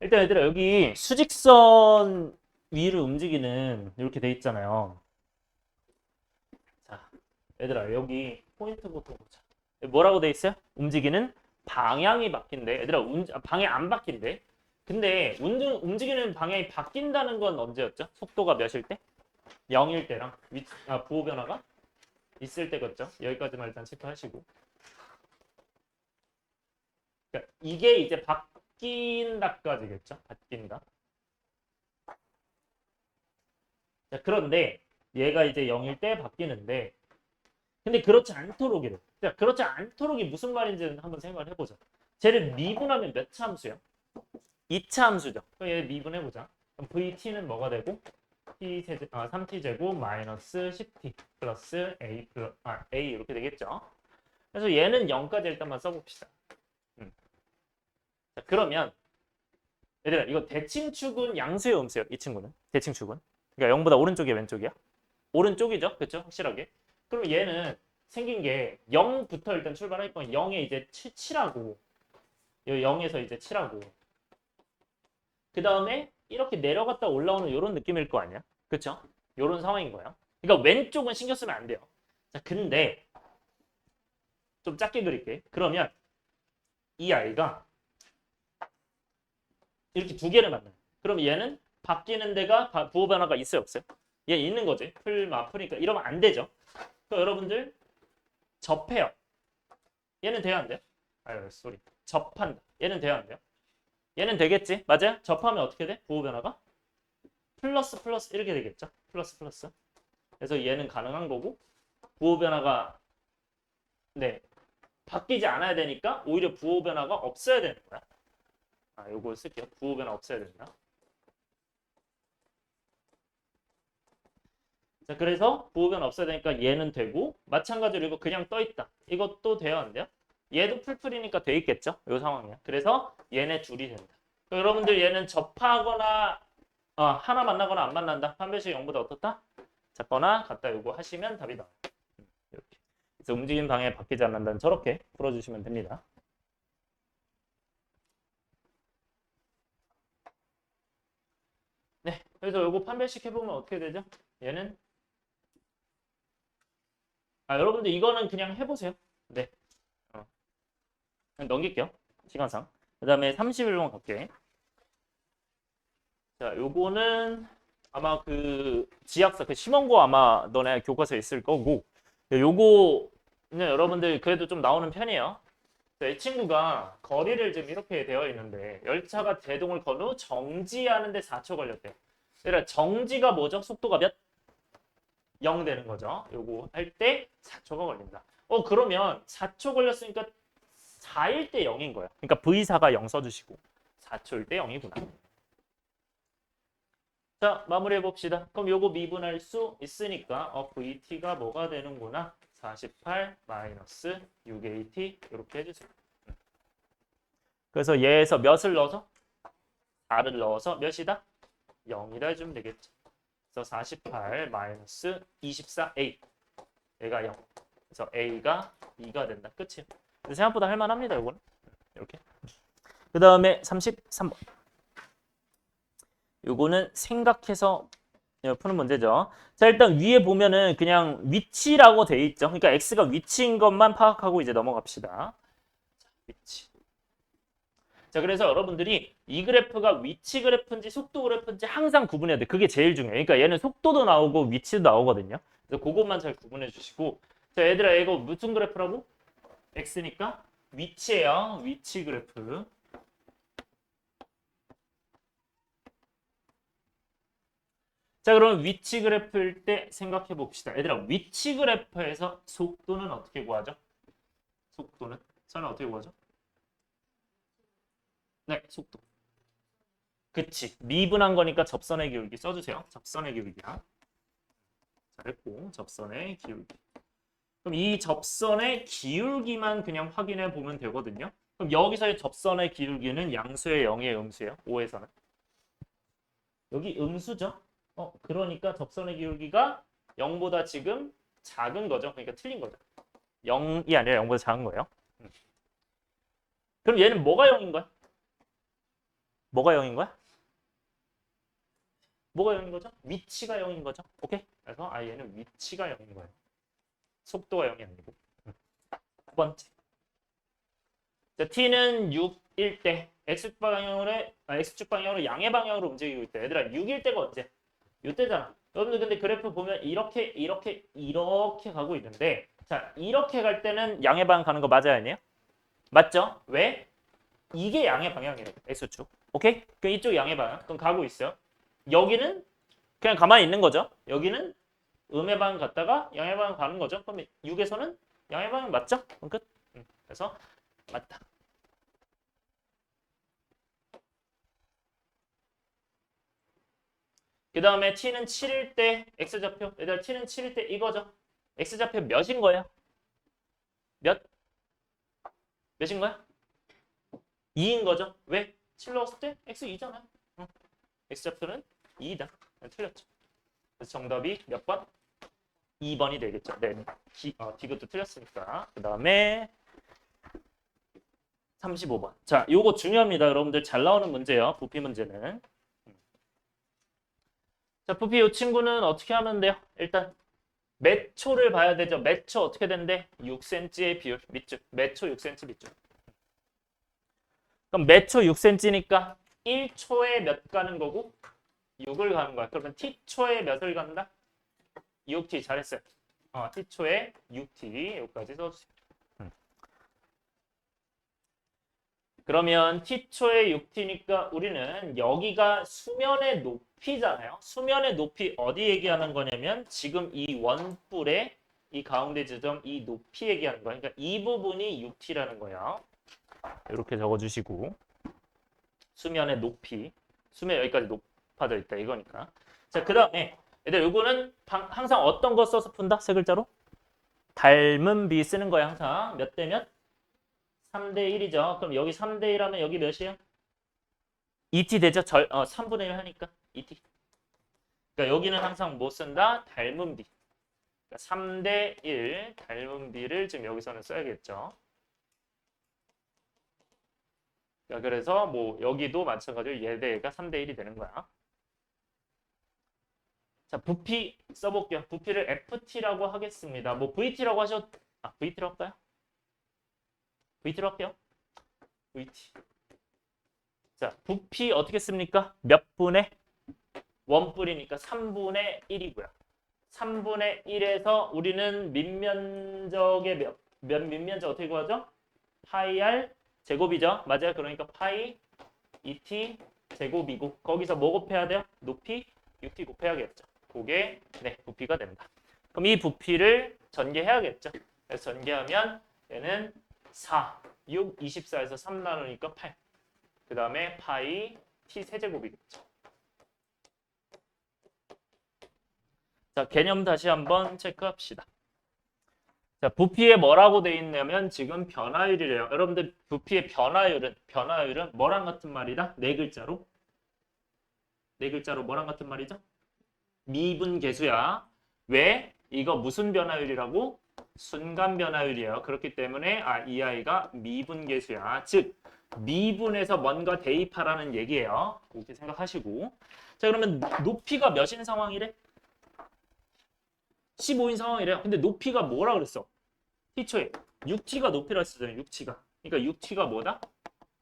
일단 얘들아 여기 수직선 위를 움직이는 이렇게 돼 있잖아요. 자, 얘들아 여기 포인트부터 보자. 뭐라고 돼 있어요? 움직이는 방향이 바뀐대. 얘들아 방향 안 바뀐대. 근데 움직이는 방향이 바뀐다는 건 언제였죠? 속도가 몇일 때? 0일 때랑 부호 변화가 있을 때겠죠? 여기까지만 일단 체크하시고. 그러니까 이게 이제 바뀐다까지겠죠? 바뀐다. 자, 그런데 얘가 이제 0일 때 바뀌는데 근데 그렇지 않도록이래. 자, 그렇지 않도록이 무슨 말인지는 한번 생각을 해보자. 쟤를 미분하면 몇 차 함수야? 2차 함수죠. 그럼 얘 미분해보자. 그럼 VT는 뭐가 되고? 3t 제곱 마이너스 10t 플러스 A 이렇게 되겠죠. 그래서 얘는 0까지 일단만 써봅시다. 자, 그러면 얘들아 이거 대칭축은 양수의 음수예요. 이 친구는 대칭축은. 그러니까 0보다 오른쪽이야 왼쪽이야? 오른쪽이죠. 그렇죠? 확실하게. 그럼 얘는 생긴 게 0부터 일단 출발할 거면 0에 이제 7하고 0에서 이제 7하고 그 다음에 이렇게 내려갔다 올라오는 이런 느낌일 거 아니야? 그쵸? 이런 상황인 거야. 그러니까 왼쪽은 신경 쓰면 안 돼요. 자, 근데 좀 작게 그릴게. 그러면 이 아이가 이렇게 두 개를 만나요. 그럼 얘는 바뀌는 데가 부호 변화가 있어요, 없어요? 얘 있는 거지. 풀니까 이러면 안 되죠. 그럼 여러분들 접해요. 얘는 돼야 안 돼요? 아유, 쏘리. 접한다. 얘는 돼야 안 돼요? 얘는 되겠지? 맞아요? 접하면 어떻게 돼? 부호 변화가? 플러스 플러스 이렇게 되겠죠? 플러스 플러스. 그래서 얘는 가능한 거고 부호 변화가 네 바뀌지 않아야 되니까 오히려 부호 변화가 없어야 되는 거야. 요거 쓸게요. 부호 변화 없어야 된다. 자, 그래서 부호 변화 없어야 되니까 얘는 되고 마찬가지로 이거 그냥 떠 있다. 이것도 돼야 안 돼요? 얘도 풀풀이니까 돼 있겠죠? 요 상황이야. 그래서 얘네 둘이 된다. 여러분들 얘는 접하거나 하나 만나거나 안 만난다. 판별식 0보다 어떻다? 작거나 같다. 요거 하시면 답이 나와요. 이렇게. 그래서 움직임 방향이 바뀌지 않는다는 저렇게 풀어주시면 됩니다. 네, 그래서 요거 판별식 해보면 어떻게 되죠? 얘는 여러분들 이거는 그냥 해보세요. 네, 그냥 넘길게요. 시간상. 그 다음에 31번 갈게. 자, 요거는 아마 그 지약서, 그 심원고 아마 너네 교과서에 있을 거고 요거는 여러분들 그래도 좀 나오는 편이에요. 이 친구가 거리를 지금 이렇게 되어 있는데 열차가 제동을 건 후 정지하는데 4초 걸렸대. 그러니까 정지가 뭐죠? 속도가 몇? 0 되는 거죠. 요거 할 때 4초가 걸린다. 그러면 4초 걸렸으니까 4일 때 0인 거야. 그러니까 V4가 0 써주시고 4초일 때 0이구나. 자, 마무리해 봅시다. 그럼 요거 미분할 수 있으니까 VT가 뭐가 되는구나. 48 마이너스 6AT 이렇게 해주세요. 그래서 얘에서 몇을 넣어서? 4를 넣어서 몇이다? 0이다 해주면 되겠죠. 그래서 48 마이너스 24A 얘가 0. 그래서 A가 2가 된다. 끝이에요. 생각보다 할만합니다. 이거는 이렇게. 그 다음에 33번. 요거는 생각해서 푸는 문제죠. 자, 일단 위에 보면은 그냥 위치라고 돼 있죠. 그러니까 x가 위치인 것만 파악하고 이제 넘어갑시다. 자, 위치. 자, 그래서 여러분들이 이 그래프가 위치 그래프인지 속도 그래프인지 항상 구분해야 돼. 그게 제일 중요해요. 그러니까 얘는 속도도 나오고 위치도 나오거든요. 그래서 그것만 잘 구분해 주시고. 자, 얘들아 이거 무슨 그래프라고? x니까 위치예요. 위치 그래프. 자, 그럼 위치 그래프일 때 생각해 봅시다. 얘들아, 위치 그래프에서 속도는 어떻게 구하죠? 속도는? 선은 어떻게 구하죠? 네, 속도. 그치. 미분한 거니까 접선의 기울기 써주세요. 접선의 기울기야. 잘했고, 접선의 기울기. 그럼 이 접선의 기울기만 그냥 확인해 보면 되거든요. 그럼 여기서의 접선의 기울기는 양수의 0의 음수예요. 5에서는. 여기 음수죠? 그러니까 접선의 기울기가 0보다 지금 작은 거죠. 그러니까 틀린 거죠. 0이 아니라 0보다 작은 거예요. 그럼 얘는 뭐가 0인 거야? 뭐가 0인 거야? 뭐가 0인 거죠? 위치가 0인 거죠. 오케이? 그래서 얘는 위치가 0인 거예요. 속도가 0이 아니고. 두 번째. 자, t는 6일 때 x축 방향으로 양의 방향으로 움직이고 있다. 얘들아 6일 때가 언제? 이때잖아. 여러분들 근데 그래프 보면 이렇게 가고 있는데 자 이렇게 갈 때는 양의 방향 가는 거 맞아요 아니에요? 맞죠? 왜? 이게 양의 방향이에요. x축. 오케이? 그럼 이쪽 양의 방향. 그럼 가고 있어요. 여기는 그냥 가만히 있는 거죠. 여기는 음의 방향 갔다가 양의 방향 가는 거죠. 그럼 6에서는 양의 방향 맞죠? 그럼 끝. 그래서 맞다. 그 다음에 t는 7일 때 x좌표. 얘들아 t는 7일 때 이거죠. x좌표 몇인 거예요? 몇? 몇인 거야? 2인 거죠. 왜? 7 넣었을 때 x 2잖아요. x좌표는 2이다. 틀렸죠. 그래서 정답이 몇 번? 2번이 되겠죠. 네. 디귿도 틀렸으니까. 그 다음에 35번. 자, 요거 중요합니다. 여러분들 잘 나오는 문제예요. 부피 문제는. 자, 부피 이 친구는 어떻게 하면 돼요? 일단 몇 초를 봐야 되죠. 몇 초 어떻게 된대? 6cm의 비율 밑줄. 몇 초 6cm 밑줄. 그럼 몇 초 6cm니까 1초에 몇 가는 거고 6을 가는 거야. 그러면 t초에 몇을 간다? 6t 잘했어요. t초에 6t 여기까지 써주세요. 그러면 t초에 6t니까 우리는 여기가 수면의 높이잖아요. 수면의 높이 어디 얘기하는 거냐면 지금 이 원뿔의 이 가운데 지점 이 높이 얘기하는 거야. 그러니까 이 부분이 6t라는 거야. 이렇게 적어주시고 수면의 높이 수면 여기까지 높아져 있다 이거니까. 자, 그 다음에 얘들 요거는 항상 어떤 거 써서 푼다? 세 글자로? 닮은 비 쓰는 거야 항상. 몇 대 몇? 3대 1이죠. 그럼 여기 3대 1 하면 여기 몇이에요? 2t 되죠? 3분의 1 하니까 2t. 그러니까 여기는 항상 뭐 쓴다? 닮은 비. 그러니까 3대 1 닮은 비를 지금 여기서는 써야겠죠. 그러니까 그래서 뭐 여기도 마찬가지로 얘 대 얘가 3대 1이 되는 거야. 자, 부피 써볼게요. 부피를 FT라고 하겠습니다. 뭐 VT라고 하셔도 VT로 할까요? VT로 할게요. VT. 자, 부피 어떻게 씁니까? 몇 분의? 원뿔이니까 3분의 1이고요. 3분의 1에서 우리는 밑면적의 밑면적 어떻게 구하죠? 파이 r 제곱이죠. 맞아요. 그러니까 파이 2t 제곱이고 거기서 뭐 곱해야 돼요? 높이 6t 곱해야겠죠. 그게 부피가 된다. 그럼 이 부피를 전개해야겠죠. 그래서 전개하면 얘는 4, 6, 24에서 3 나누니까 8. 그 다음에 파이 t 세제곱이겠죠. 자, 개념 다시 한번 체크합시다. 자, 부피에 뭐라고 돼 있냐면 지금 변화율이래요. 여러분들 부피의 변화율은 뭐랑 같은 말이다? 네 글자로. 네 글자로 뭐랑 같은 말이죠? 미분계수야. 왜? 이거 무슨 변화율이라고? 순간 변화율이에요. 그렇기 때문에 이 아이가 미분계수야. 즉 미분에서 뭔가 대입하라는 얘기예요. 그렇게 생각하시고. 자, 그러면 높이가 몇인 상황이래? 15인 상황이래요. 근데 높이가 뭐라 그랬어? t초에 6t가 높이라 했었잖아요. 6t가. 그러니까 6t가 뭐다?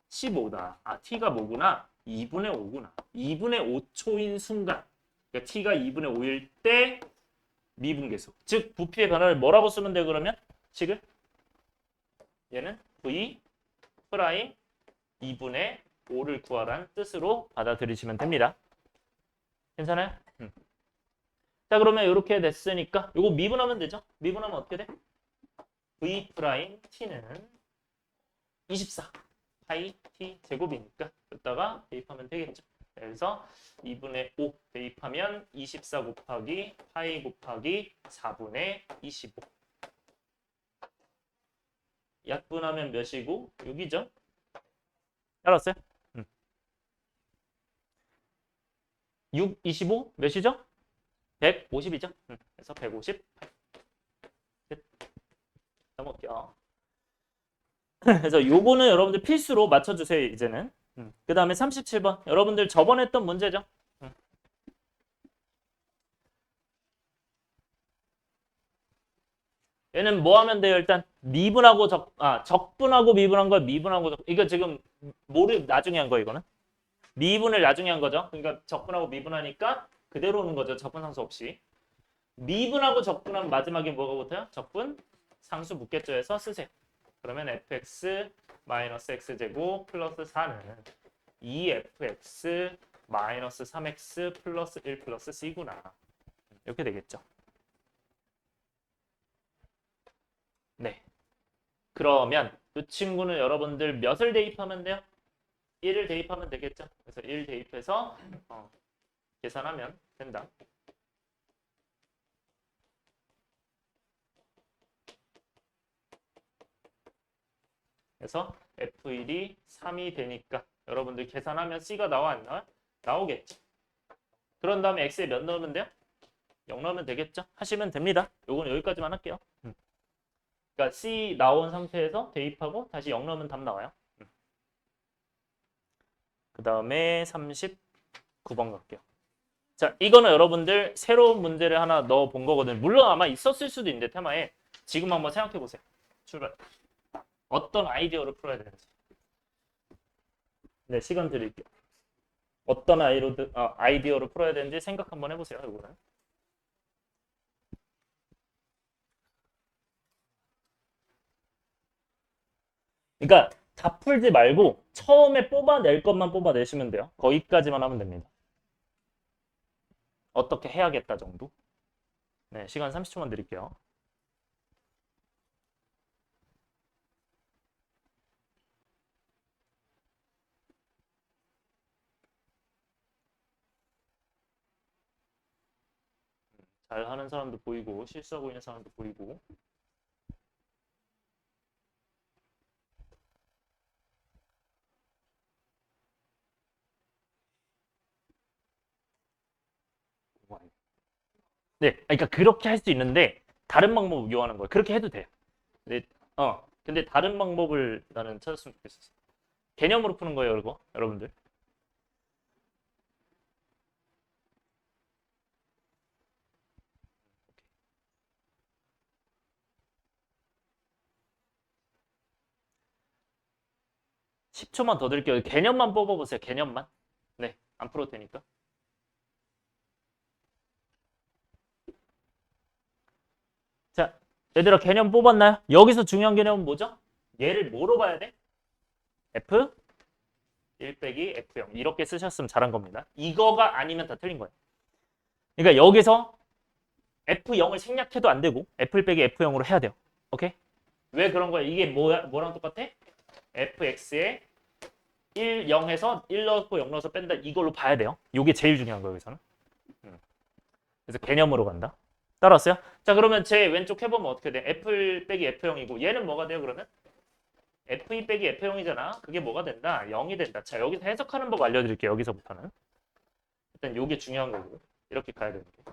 15다. t가 뭐구나? 2분의 5구나. 2분의 5초인 순간. 그러니까 t가 2분의 5일 때 미분계수. 즉 부피의 변화를 뭐라고 쓰면 돼요? 그러면 식을 얘는 v 프라임 2분의 5를 구하라는 뜻으로 받아들이시면 됩니다. 괜찮아요? 자, 그러면 이렇게 됐으니까 이거 미분하면 되죠? 미분하면 어떻게 돼? v 프라임 t는 24 파이 t 제곱이니까 여기다가 대입하면 되겠죠. 그래서 2분의 5 대입하면 24 곱하기 파이 곱하기 4분의 25. 약분하면 몇이고? 6이죠? 알았어요? 6, 25 몇이죠? 150이죠? 그래서 150. 넘어갈게요. 그래서 요거는 여러분들 필수로 맞춰주세요. 이제는. 그 다음에 37번. 여러분들 저번에 했던 문제죠. 얘는 뭐 하면 돼요? 일단 미분하고 적분하고 미분한 걸 미분하고 이거 지금 뭐를 나중에 한 거 이거는? 미분을 나중에 한 거죠. 그러니까 적분하고 미분하니까 그대로 오는 거죠. 적분상수 없이. 미분하고 적분하면 마지막에 뭐가 붙어요? 적분 상수 묶겠죠 해서 쓰세요. 그러면 fx 마이너스 x제곱 플러스 4는 2fx 마이너스 3x 플러스 1 플러스 c구나. 이렇게 되겠죠. 네. 그러면 이 친구는 여러분들 몇을 대입하면 돼요? 1을 대입하면 되겠죠. 그래서 1 대입해서 계산하면 된다. 그래서 F1이 3이 되니까 여러분들 계산하면 C가 나와 안 나와? 나오겠죠. 그런 다음에 X에 몇 넣으면 돼요? 0 넣으면 되겠죠. 하시면 됩니다. 요거는 여기까지만 할게요. 그러니까 C 나온 상태에서 대입하고 다시 0 넣으면 답 나와요. 그 다음에 39번 갈게요. 자, 이거는 여러분들 새로운 문제를 하나 넣어 본 거거든요. 물론 아마 있었을 수도 있는데 테마에 지금 한번 생각해 보세요. 출발. 어떤 아이디어로 풀어야 되는지. 네, 시간 드릴게요. 어떤 아이디어로 풀어야 되는지 생각 한번 해보세요. 이거는. 그러니까 다 풀지 말고 처음에 뽑아낼 것만 뽑아내시면 돼요. 거기까지만 하면 됩니다. 어떻게 해야겠다 정도. 네, 시간 30초만 드릴게요. 잘 하는 사람도 보이고 실수하고 있는 사람도 보이고. 네, 그러니까 그렇게 할 수 있는데 다른 방법을 이용하는 거예요. 그렇게 해도 돼요. 근데 다른 방법을 나는 찾았으면 좋겠었어. 개념으로 푸는 거예요, 이거 여러분들. (10초만) 더 드릴게요. 개념만 뽑아보세요. 개념만. 네, 안 풀어도 되니까. 자, 얘들아 개념 뽑았나요? 여기서 중요한 개념은 뭐죠? 얘를 뭐로 봐야 돼? F 1 빼기 F0 이렇게 쓰셨으면 잘한 겁니다. 이거가 아니면 다 틀린 거예요. 그러니까 여기서 F0을 생략해도 안 되고 F1 빼기 F0으로 해야 돼요. 오케이? 왜 그런 거야? 이게 뭐랑 똑같아? fx에 1, 0에서 1 넣고 0 넣어서 뺀다. 이걸로 봐야 돼요. 이게 제일 중요한 거예요, 여기서는. 그래서 개념으로 간다. 따라왔어요? 자, 그러면 제 왼쪽 해보면 어떻게 돼? F1 빼기 F0이고 얘는 뭐가 돼요, 그러면? F2 빼기 F0이잖아. 그게 뭐가 된다? 0이 된다. 자, 여기서 해석하는 법 알려드릴게요, 여기서부터는. 일단 이게 중요한 거고. 이렇게 가야 되는 게.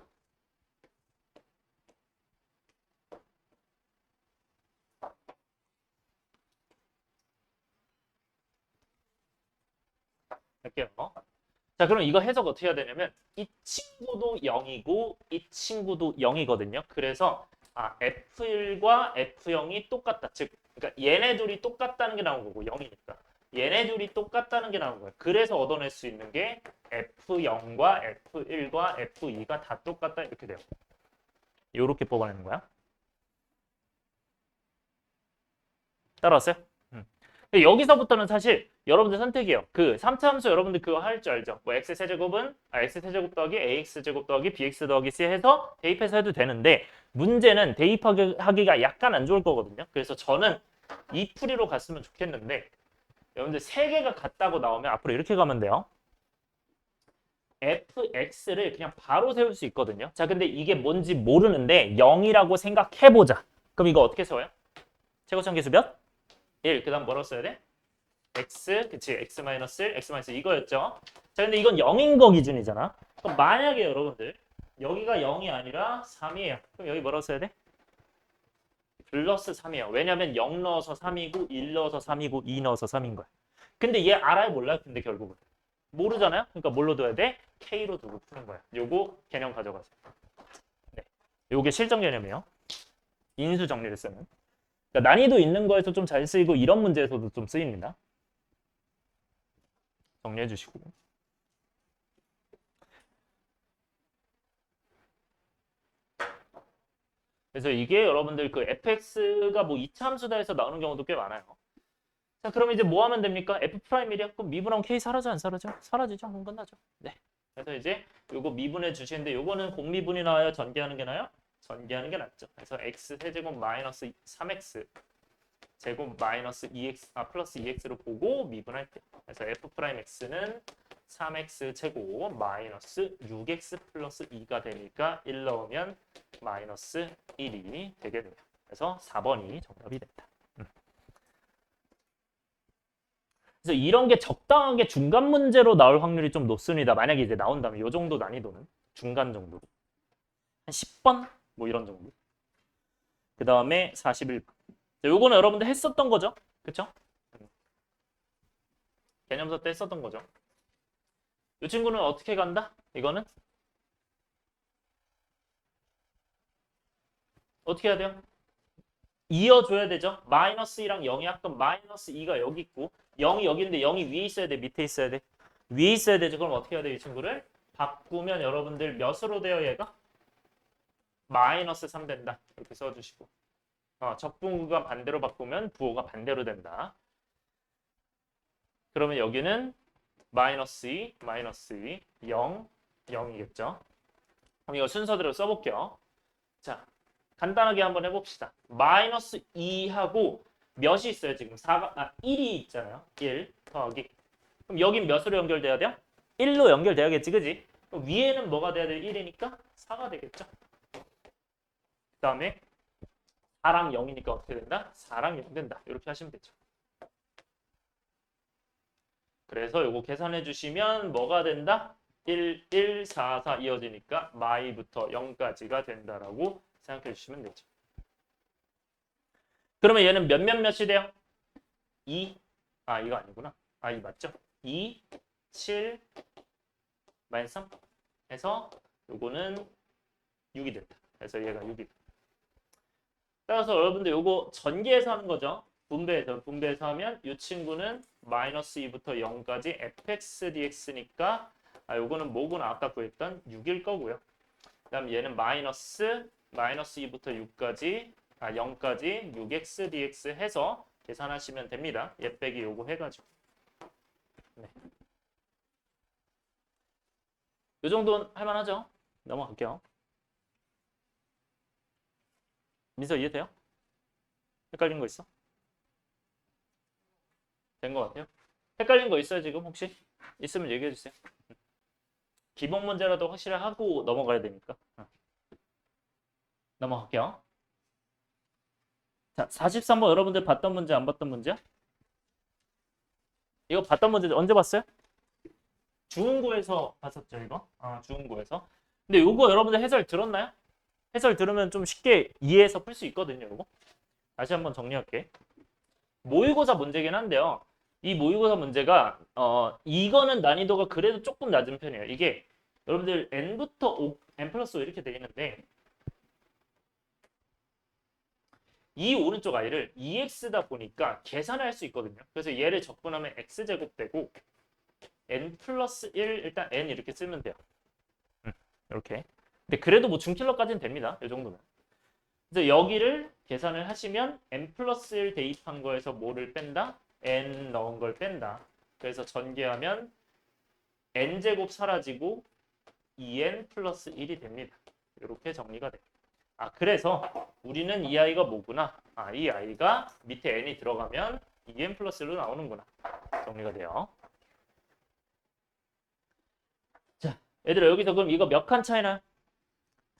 할게요. 자, 그럼 이거 해석 어떻게 해야 되냐면 이 친구도 0이고 이 친구도 0이거든요. 그래서 F1과 F0이 똑같다. 즉, 그러니까 얘네 둘이 똑같다는 게 나온 거고 0이니까. 얘네 둘이 똑같다는 게 나온 거예요. 그래서 얻어낼 수 있는 게 F0과 F1과 F2가 다 똑같다 이렇게 돼요. 이렇게 뽑아내는 거야. 따라왔어요? 여기서부터는 사실 여러분들 선택이에요. 그 3차 함수 여러분들 그거 할 줄 알죠? 뭐 x세제곱은 x세제곱 더하기 ax제곱 더하기 bx 더하기 c 해서 대입해서 해도 되는데 문제는 대입하기가 약간 안 좋을 거거든요. 그래서 저는 이 풀이로 갔으면 좋겠는데 여러분들 3개가 같다고 나오면 앞으로 이렇게 가면 돼요. fx를 그냥 바로 세울 수 있거든요. 자, 근데 이게 뭔지 모르는데 0이라고 생각해보자. 그럼 이거 어떻게 세워요? 최고차함계수 몇? 1. 그 다음 뭐라고 써야 돼? x, 그치? x 마이너스 1, x 마이너스 이거였죠. 자, 근데 이건 0인 거 기준이잖아. 그럼 만약에 여러분들 여기가 0이 아니라 3이에요. 그럼 여기 뭐라고 써야 돼? 플러스 3이에요. 왜냐면 0 넣어서 3이고 1 넣어서 3이고 2 넣어서 3인 거야. 근데 얘 알아요, 몰라요? 근데 결국은 모르잖아요. 그러니까 뭘로 둬야 돼? K로 두고 푸는 거야. 요거 개념 가져가세요. 네, 요게 실전 개념이에요. 인수 정리를 쓰는. 그러니까 난이도 있는 거에서 좀 잘 쓰이고 이런 문제에서도 좀 쓰입니다. 정리해 주시고. 그래서 이게 여러분들 그 fx가 뭐 2차 함수다에서 나오는 경우도 꽤 많아요. 자, 그럼 이제 뭐 하면 됩니까? f 프라임이래. 그럼 미분하면 k 사라져 안 사라져? 사라지죠. 그럼 끝나죠. 네. 그래서 이제 요거 미분해 주시는데 요거는 공미분이 나와요? 전개하는 게 나아요? 전개하는 게 낫죠. 그래서 x 세제곱 마이너스 3x 제곱 마이너스 2x 플러스 2x로 보고 미분할 때. 그래서 f 프라임 x는 3x 제곱 마이너스 6x 플러스 2가 되니까 1 넣으면 마이너스 1이 되게 돼요. 그래서 4번이 정답이 된다. 그래서 이런 게 적당하게 중간 문제로 나올 확률이 좀 높습니다. 만약에 이제 나온다면 이 정도 난이도는 중간 정도. 한 10번? 뭐 이런 정도. 그 다음에 41번. 요거는 여러분들 했었던 거죠? 그쵸? 개념서 때 했었던 거죠. 이 친구는 어떻게 간다? 이거는 어떻게 해야 돼요? 이어줘야 되죠. 마이너스 2랑 0이 아까 마이너스 2가 여기 있고 0이 여기 있는데 0이 위에 있어야 돼? 밑에 있어야 돼? 위에 있어야 되죠. 그럼 어떻게 해야 돼? 이 친구를 바꾸면 여러분들 몇으로 돼요? 얘가? 마이너스 3 된다. 이렇게 써주시고 적분구가 반대로 바꾸면 부호가 반대로 된다. 그러면 여기는 마이너스 2, 마이너스 2, 0, 0이겠죠. 그럼 이거 순서대로 써볼게요. 자, 간단하게 한번 해봅시다. 마이너스 2하고 몇이 있어요? 지금 1이 있잖아요. 1 더하기. 그럼 여긴 몇으로 연결돼야 돼요? 1로 연결돼야겠지, 그지? 그럼 위에는 뭐가 돼야 돼요? 1이니까 4가 되겠죠. 그 다음에 4랑 0이니까 어떻게 된다? 4랑 0 된다. 이렇게 하시면 되죠. 그래서 요거 계산해 주시면 뭐가 된다? 1, 1, 4, 4 이어지니까 마이부터 0까지가 된다라고 생각해 주시면 되죠. 그러면 얘는 몇이 돼요? 2, 이거 아니구나. 이 맞죠? 2, 7, 마이너스 3 해서 요거는 6이 된다. 그래서 얘가 6이 된다. 따라서 여러분들 요거 전개해서 하는 거죠. 분배해서 하면 이 친구는 마이너스 2부터 0까지 fx dx니까 요거는 뭐구나 아까 구했던 6일 거고요. 그 다음 얘는 마이너스 2부터 6까지 0까지 6x dx 해서 계산하시면 됩니다. 얘 빼기 요거 해가지고. 네. 요 정도는 할만하죠? 넘어갈게요. 민서 이해돼요? 헷갈린 거 있어? 된 거 같아요? 헷갈린 거 있어요 지금 혹시? 있으면 얘기해 주세요. 기본 문제라도 확실히 하고 넘어가야 되니까. 넘어갈게요. 자, 43번 여러분들 봤던 문제 안 봤던 문제야? 이거 봤던 문제 언제 봤어요? 중은고에서 봤었죠 이거? 중은고에서. 근데 요거 여러분들 해설 들었나요? 해설 들으면 좀 쉽게 이해해서 풀 수 있거든요 요거. 다시 한번 정리할게. 모의고사 문제긴 한데요. 이 모의고사 문제가 이거는 난이도가 그래도 조금 낮은 편이에요. 이게 여러분들 n부터 5, n 플러스 5 이렇게 돼 있는데 이 오른쪽 i를 2x다 보니까 계산할 수 있거든요. 그래서 얘를 적분하면 x제곱 되고 n 플러스 1 일단 n 이렇게 쓰면 돼요. 이렇게. 근데 그래도 뭐 중킬러까지는 됩니다. 이 정도는. 그래서 여기를 계산을 하시면 n 플러스 1 대입한 거에서 뭐를 뺀다? n 넣은 걸 뺀다. 그래서 전개하면 n제곱 사라지고 2n 플러스 1이 됩니다. 이렇게 정리가 돼요. 그래서 우리는 이 아이가 뭐구나? 이 아이가 밑에 n이 들어가면 2n 플러스 1로 나오는구나. 정리가 돼요. 자, 얘들아 여기서 그럼 이거 몇 칸 차이나?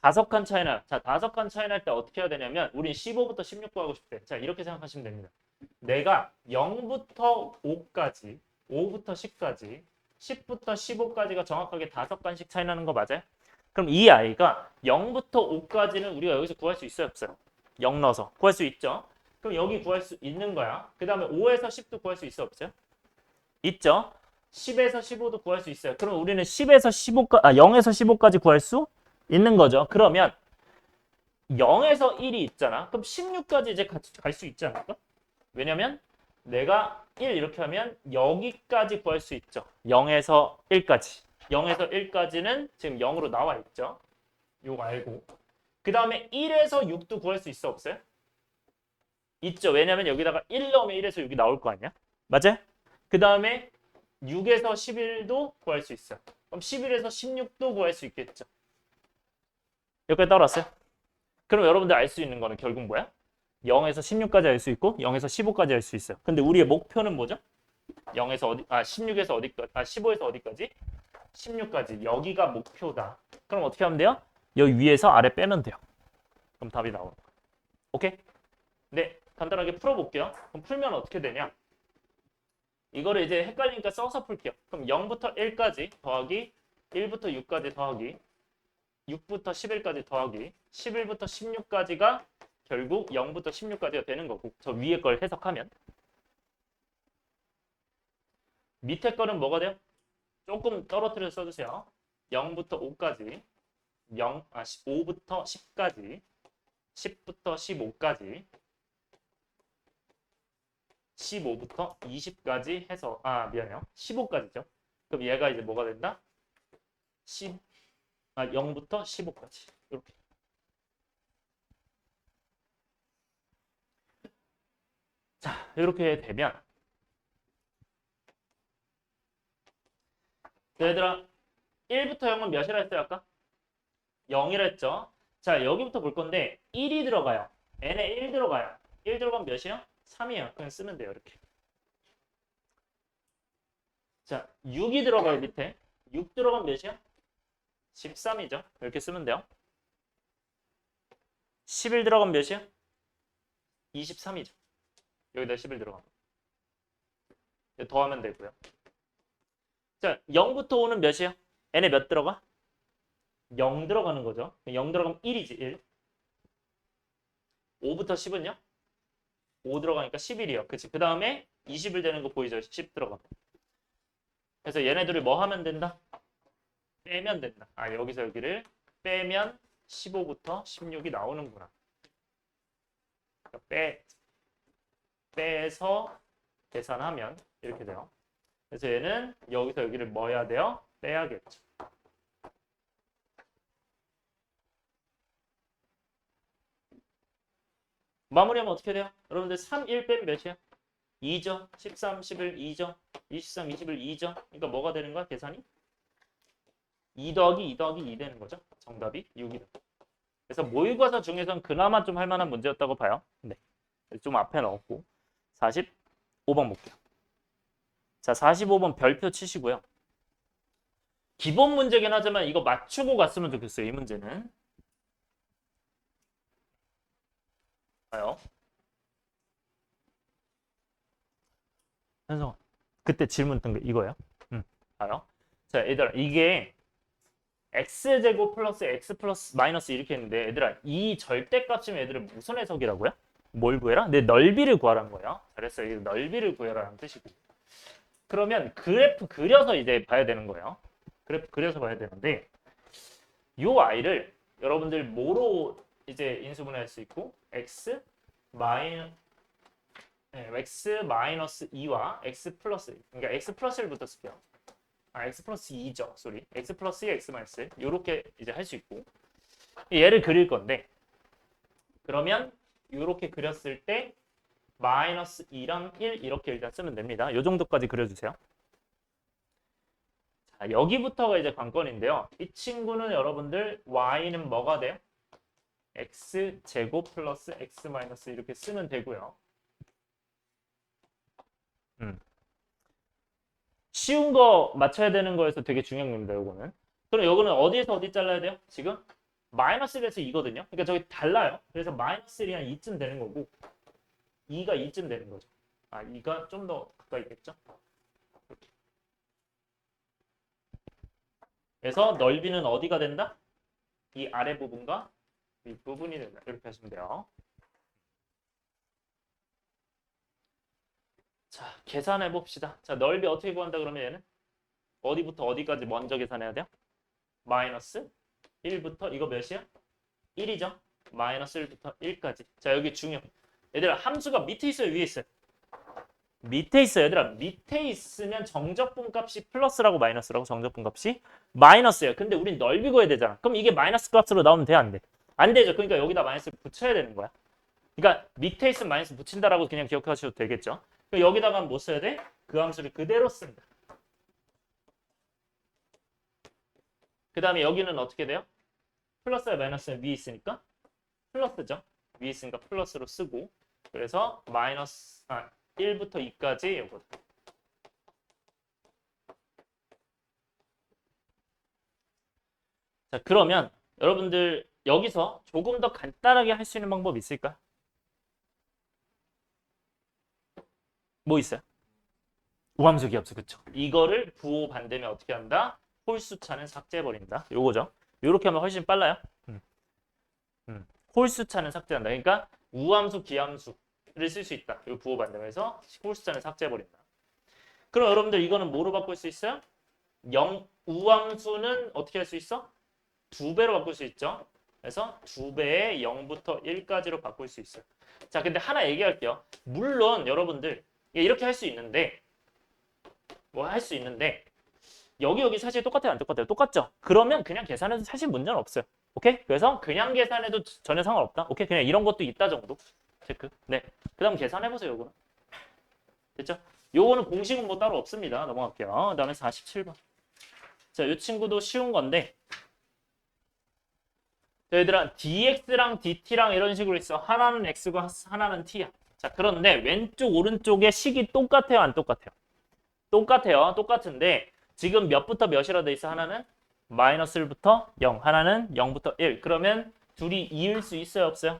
5칸 차이나. 자, 5칸 차이 날 때 어떻게 해야 되냐면 우린 15부터 16 구하고 싶대. 자, 이렇게 생각하시면 됩니다. 내가 0부터 5까지, 5부터 10까지, 10부터 15까지가 정확하게 5칸씩 차이 나는 거 맞아요? 그럼 이 아이가 0부터 5까지는 우리가 여기서 구할 수 있어요, 없어요? 0 넣어서 구할 수 있죠? 그럼 여기 구할 수 있는 거야. 그 다음에 5에서 10도 구할 수 있어, 없어요? 있죠? 10에서 15도 구할 수 있어요. 그럼 우리는 10에서 15까 0에서 15까지 구할 수 있는 거죠. 그러면 0에서 1이 있잖아. 그럼 16까지 이제 갈 수 있지 않을까? 왜냐면 내가 1 이렇게 하면 여기까지 구할 수 있죠. 0에서 1까지. 0에서 1까지는 지금 0으로 나와 있죠. 요거 알고. 그 다음에 1에서 6도 구할 수 있어 없어요? 있죠. 왜냐면 여기다가 1 넣으면 1에서 6이 나올 거 아니야? 맞아요? 그 다음에 6에서 11도 구할 수 있어요. 그럼 11에서 16도 구할 수 있겠죠. 여기까지 따라왔어요? 그럼 여러분들 알 수 있는 거는 결국 뭐야? 0에서 16까지 할 수 있고 0에서 15까지 할 수 있어요. 근데 우리의 목표는 뭐죠? 0에서 16에서 어디까지? 15에서 어디까지? 16까지. 여기가 목표다. 그럼 어떻게 하면 돼요? 여기 위에서 아래 빼면 돼요. 그럼 답이 나오는 거예요. 오케이? 네, 간단하게 풀어볼게요. 그럼 풀면 어떻게 되냐? 이거를 이제 헷갈리니까 써서 풀게요. 그럼 0부터 1까지 더하기 1부터 6까지 더하기 6부터 11까지 더하기 11부터 16까지가 결국 0부터 16까지가 되는 거고 저 위에 걸 해석하면 밑에 거는 뭐가 돼요? 조금 떨어뜨려서 써주세요. 0부터 5까지 5부터 10까지 10부터 15까지 15부터 20까지 해서 미안해요. 15까지죠. 그럼 얘가 이제 뭐가 된다? 0부터 15까지 이렇게. 자, 이렇게 되면 얘들아 1부터 0은 몇이라 했어요 아까? 0이라 했죠. 자, 여기부터 볼 건데 1이 들어가요. n에 1 들어가요. 1 들어가면 몇이요? 3이에요. 그냥 쓰면 돼요. 이렇게. 자, 6이 들어가요. 밑에. 6 들어가면 몇이요? 13이죠. 이렇게 쓰면 돼요. 11 들어가면 몇이요? 23이죠. 여기다 11 들어가면. 더하면 되고요. 자, 0부터 5는 몇이요? n에 몇 들어가? 0 들어가는 거죠. 0 들어가면 1이지. 1. 5부터 10은요? 5 들어가니까 11이요. 그치? 그 다음에 20일 되는 거 보이죠? 10 들어가면. 그래서 얘네들을 뭐 하면 된다? 빼면 된다. 여기서 여기를 빼면 15부터 16이 나오는구나. 그러니까 빼서 계산하면 이렇게 돼요. 그래서 얘는 여기서 여기를 뭐 해야 돼요? 빼야겠죠. 마무리하면 어떻게 돼요? 여러분들 3, 1 빼면 몇이야? 2죠. 13, 11, 2죠. 23, 21, 2죠. 그러니까 뭐가 되는 거야? 계산이? 2 더하기 2 더하기 2 되는 거죠. 정답이 6이다. 그래서 모의고사 중에서는 그나마 좀 할 만한 문제였다고 봐요. 네. 좀 앞에 넣었고 45번 볼게요. 자, 45번 별표 치시고요. 기본 문제긴 하지만 이거 맞추고 갔으면 좋겠어요. 이 문제는. 봐요. 현성 그때 질문 뜬 거 이거예요? 봐요. 자, 얘들아 이게 x제곱 플러스 x 플러스 마이너스 이렇게 했는데 얘들아 이 절대값이면 얘들은 무슨 해석이라고요? 뭘 구해라? 내 넓이를 구하라는 거예요. 잘했어요. 이 넓이를 구해라라는 뜻이고. 그러면 그래프 그려서 이제 봐야 되는 거예요. 그래프 그려서 봐야 되는데 요 i를 여러분들 뭐로 이제 인수분해할 수 있고 x 마이너스 2와 x 플러스 그러니까 x 플러스 1부터 쓸게요. x 플러스 2죠. 쏘리. x 플러스 2, x 마이너스 1. 요렇게 이제 할 수 있고 얘를 그릴 건데 그러면 요렇게 그렸을 때 마이너스 2랑 1 이렇게 일단 쓰면 됩니다. 요 정도까지 그려주세요. 자, 여기부터가 이제 관건인데요. 이 친구는 여러분들 y는 뭐가 돼요? x 제곱 플러스 x 마이너스 이렇게 쓰면 되고요. 쉬운 거 맞춰야 되는 거에서 되게 중요한 겁니다. 요거는. 그럼 요거는 어디에서 어디 잘라야 돼요? 지금 마이너스 1에서 2거든요. 그러니까 저기 달라요. 그래서 마이너스 1이 한 2쯤 되는 거고 2가 2쯤 되는 거죠. 2가 좀 더 가까이 있겠죠? 그래서 넓이는 어디가 된다? 이 아래 부분과 윗 부분이 된다. 이렇게 하시면 돼요. 자, 계산해 봅시다. 자, 넓이 어떻게 구한다 그러면 얘는 어디부터 어디까지 먼저 계산해야 돼요? 마이너스 1부터 이거 몇이야? 1이죠. 마이너스 1부터 1까지. 자, 여기 중요. 얘들아, 함수가 밑에 있어요, 위에 있어요? 밑에 있어요. 얘들아, 밑에 있으면 정적분 값이 플러스라고 마이너스라고 정적분 값이 마이너스예요. 근데 우린 넓이 구해야 되잖아. 그럼 이게 마이너스 값으로 나오면 돼, 안 돼? 안 되죠. 그러니까 여기다 마이너스를 붙여야 되는 거야. 그러니까 밑에 있으면 마이너스 붙인다라고 그냥 기억하셔도 되겠죠. 그럼 여기다가 뭐 써야 돼? 그 함수를 그대로 쓴다. 그 다음에 여기는 어떻게 돼요? 플러스야 마이너스야 위에 있으니까 플러스죠. 위에 있으니까 플러스로 쓰고 그래서 마이너스 1부터 2까지 요거. 자, 그러면 여러분들 여기서 조금 더 간단하게 할 수 있는 방법이 있을까? 뭐 있어요? 우함수 기함수 그쵸? 이거를 부호 반대면 어떻게 한다? 홀수차는 삭제해버린다. 요거죠. 요렇게 하면 훨씬 빨라요. 홀수차는 삭제한다. 그러니까 우함수 기함수를 쓸 수 있다. 요 부호 반대면서 홀수차는 삭제해버린다. 그럼 여러분들 이거는 뭐로 바꿀 수 있어요? 우함수는 어떻게 할 수 있어? 2배로 바꿀 수 있죠. 그래서 2배의 0부터 1까지로 바꿀 수 있어요. 자, 근데 하나 얘기할게요. 물론 여러분들 이렇게 할 수 있는데 뭐 할 수 있는데 여기 사실 똑같아요, 안 똑같아요? 똑같죠? 그러면 그냥 계산해도 사실 문제는 없어요. 오케이? 그래서 그냥 계산해도 전혀 상관없다. 오케이? 그냥 이런 것도 있다 정도. 체크. 네. 그 다음 계산해보세요, 요거는. 됐죠? 요거는 공식은 뭐 따로 없습니다. 넘어갈게요. 그 다음에 47번. 자, 이 친구도 쉬운 건데 자, 얘들아 dx랑 dt랑 이런 식으로 있어. 하나는 x고 하나는 t야. 자, 그런데 왼쪽 오른쪽의 식이 똑같아요, 안 똑같아요? 똑같아요. 똑같은데 지금 몇부터 몇이라 돼 있어? 하나는 마이너스 1부터 0, 하나는 0부터 1. 그러면 둘이 이을 수 있어요, 없어요?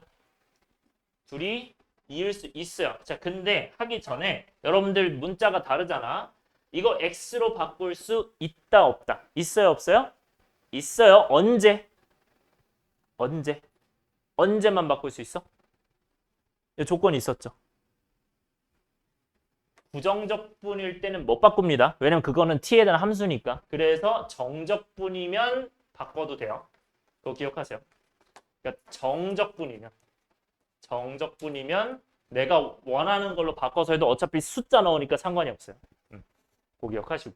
둘이 이을 수 있어요. 자, 근데 하기 전에 여러분들 문자가 다르잖아. 이거 x로 바꿀 수 있다, 없다? 있어요, 없어요? 있어요. 언제? 언제? 언제만 바꿀 수 있어? 조건이 있었죠. 부정적분일 때는 못 바꿉니다. 왜냐면 그거는 t에 대한 함수니까. 그래서 정적분이면 바꿔도 돼요. 그거 기억하세요. 그러니까 정적분이면 내가 원하는 걸로 바꿔서 해도 어차피 숫자 넣으니까 상관이 없어요. 그거 기억하시고.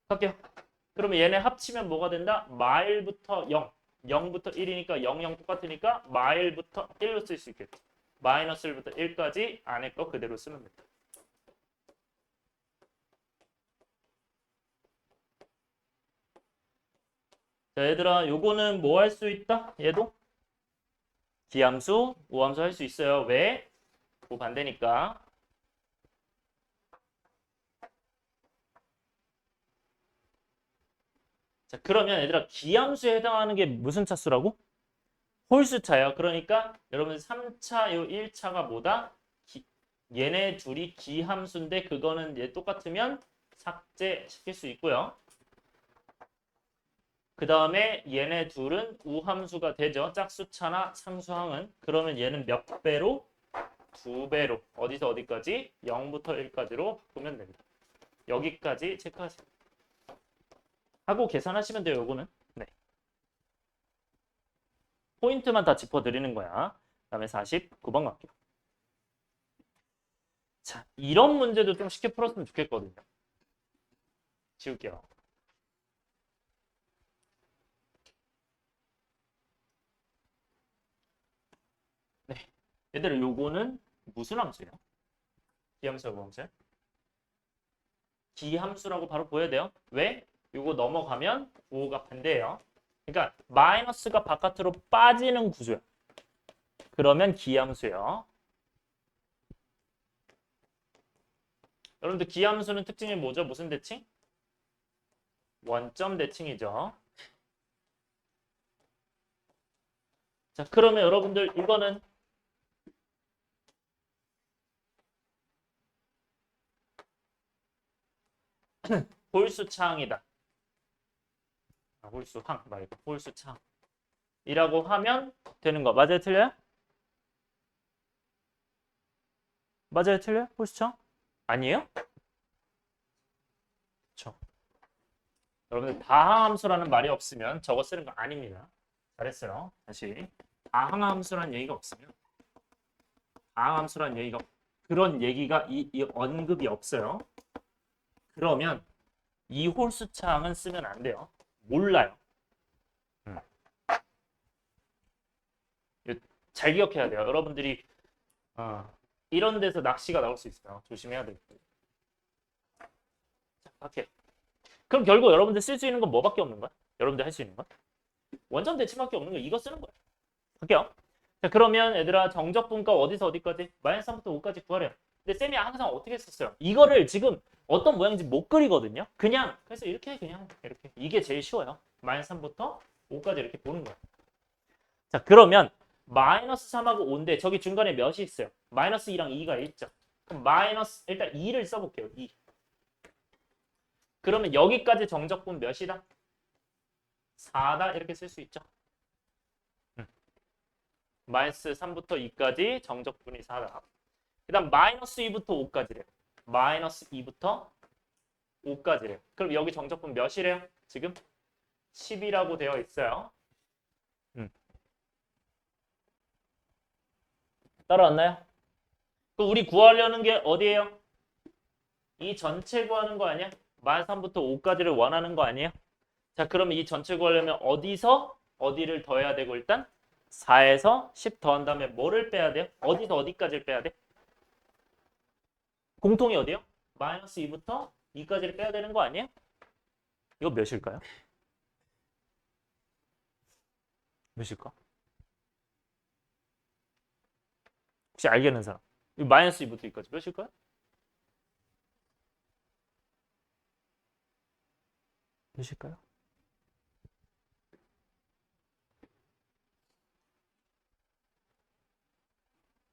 할게요. 그러면 얘네 합치면 뭐가 된다? 마일부터 0. 0부터 1이니까 0, 0 똑같으니까 마일부터 1로 쓸 수 있겠죠. 마이너스 1부터 1까지 안에 거 그대로 쓰면 됩니다. 자, 얘들아, 요거는 뭐 할 수 있다? 얘도 기함수, 우함수 할 수 있어요. 왜? 그 반대니까. 자, 그러면 얘들아, 기함수에 해당하는 게 무슨 차수라고? 홀수차예요. 그러니까 여러분 3차, 요 1차가 뭐다? 얘네 둘이 기함수인데 그거는 얘 똑같으면 삭제시킬 수 있고요. 그 다음에 얘네 둘은 우함수가 되죠. 짝수차나 상수항은. 그러면 얘는 몇 배로? 2배로. 어디서 어디까지? 0부터 1까지로 바꾸면 됩니다. 여기까지 체크하세요. 하고 계산하시면 돼요. 요거는. 네. 포인트만 다 짚어드리는 거야. 그 다음에 49번 갈게요. 자, 이런 문제도 좀 쉽게 풀었으면 좋겠거든요. 지울게요. 네. 얘들아, 요거는 무슨 함수예요? 기함수야, 우함수야? 기함수라고 바로 보여야 돼요. 왜? 요거 넘어가면 부호가 반대예요. 그러니까 마이너스가 바깥으로 빠지는 구조야. 그러면 기함수예요. 여러분들 기함수는 특징이 뭐죠? 무슨 대칭? 원점 대칭이죠. 자, 그러면 여러분들 이거는 홀수차항이다. 홀수항 말고 홀수차항이라고 하면 되는 거. 맞아요? 틀려요? 맞아요? 틀려요? 홀수차항? 아니에요? 그렇죠. 여러분들 다항함수라는 말이 없으면 저거 쓰는 거 아닙니다. 잘했어요. 다시 다항함수라는 얘기가 없으면 다항함수라는 얘기가 그런 얘기가 이 언급이 없어요. 그러면 이 홀수창은 쓰면 안 돼요. 몰라요. 잘 기억해야 돼요. 여러분들이 이런 데서 낚시가 나올 수 있어요. 조심해야 돼요. 자, 오케이. 그럼 결국 여러분들 쓸 수 있는 건 뭐밖에 없는 거야? 여러분들 할 수 있는 건? 원점 대칭밖에 없는 거 이거 쓰는 거야. 할게요. 자, 그러면 얘들아 정적분과 어디서 어디까지? 마이너스 3부터 5까지 구하래요. 근데 쌤이 항상 어떻게 했었어요? 이거를 지금 어떤 모양인지 못 그리거든요. 그냥 그래서 이렇게 그냥 이렇게 이게 제일 쉬워요. 마이너스 3부터 5까지 이렇게 보는 거야. 자, 그러면 마이너스 3하고 5인데 저기 중간에 몇이 있어요? 마이너스 2랑 2가 있죠. 그럼 마이너스 일단 2를 써볼게요. 2. 그러면 여기까지 정적분 몇이다? 4다 이렇게 쓸 수 있죠. 마이너스 3부터 2까지 정적분이 4다. 그 다음 마이너스 2부터 5까지래요. 마이너스 2부터 5까지래요. 그럼 여기 정적분 몇이래요? 지금 10이라고 되어 있어요. 따라왔나요? 그럼 우리 구하려는 게 어디예요? 이 전체 구하는 거 아니야? 마이너스 3부터 5까지를 원하는 거 아니에요? 자, 그러면 이 전체 구하려면 어디서 어디를 더해야 되고 일단 4에서 10 더한 다음에 뭐를 빼야 돼요? 어디서 어디까지를 빼야 돼? 공통이 어디요? 마이너스 2부터 2까지를 빼야 되는 거 아니에요? 이거 몇일까요? 몇일까? 혹시 알겠는 사람? 이 마이너스 2부터 2까지 몇일까요? 몇일까요?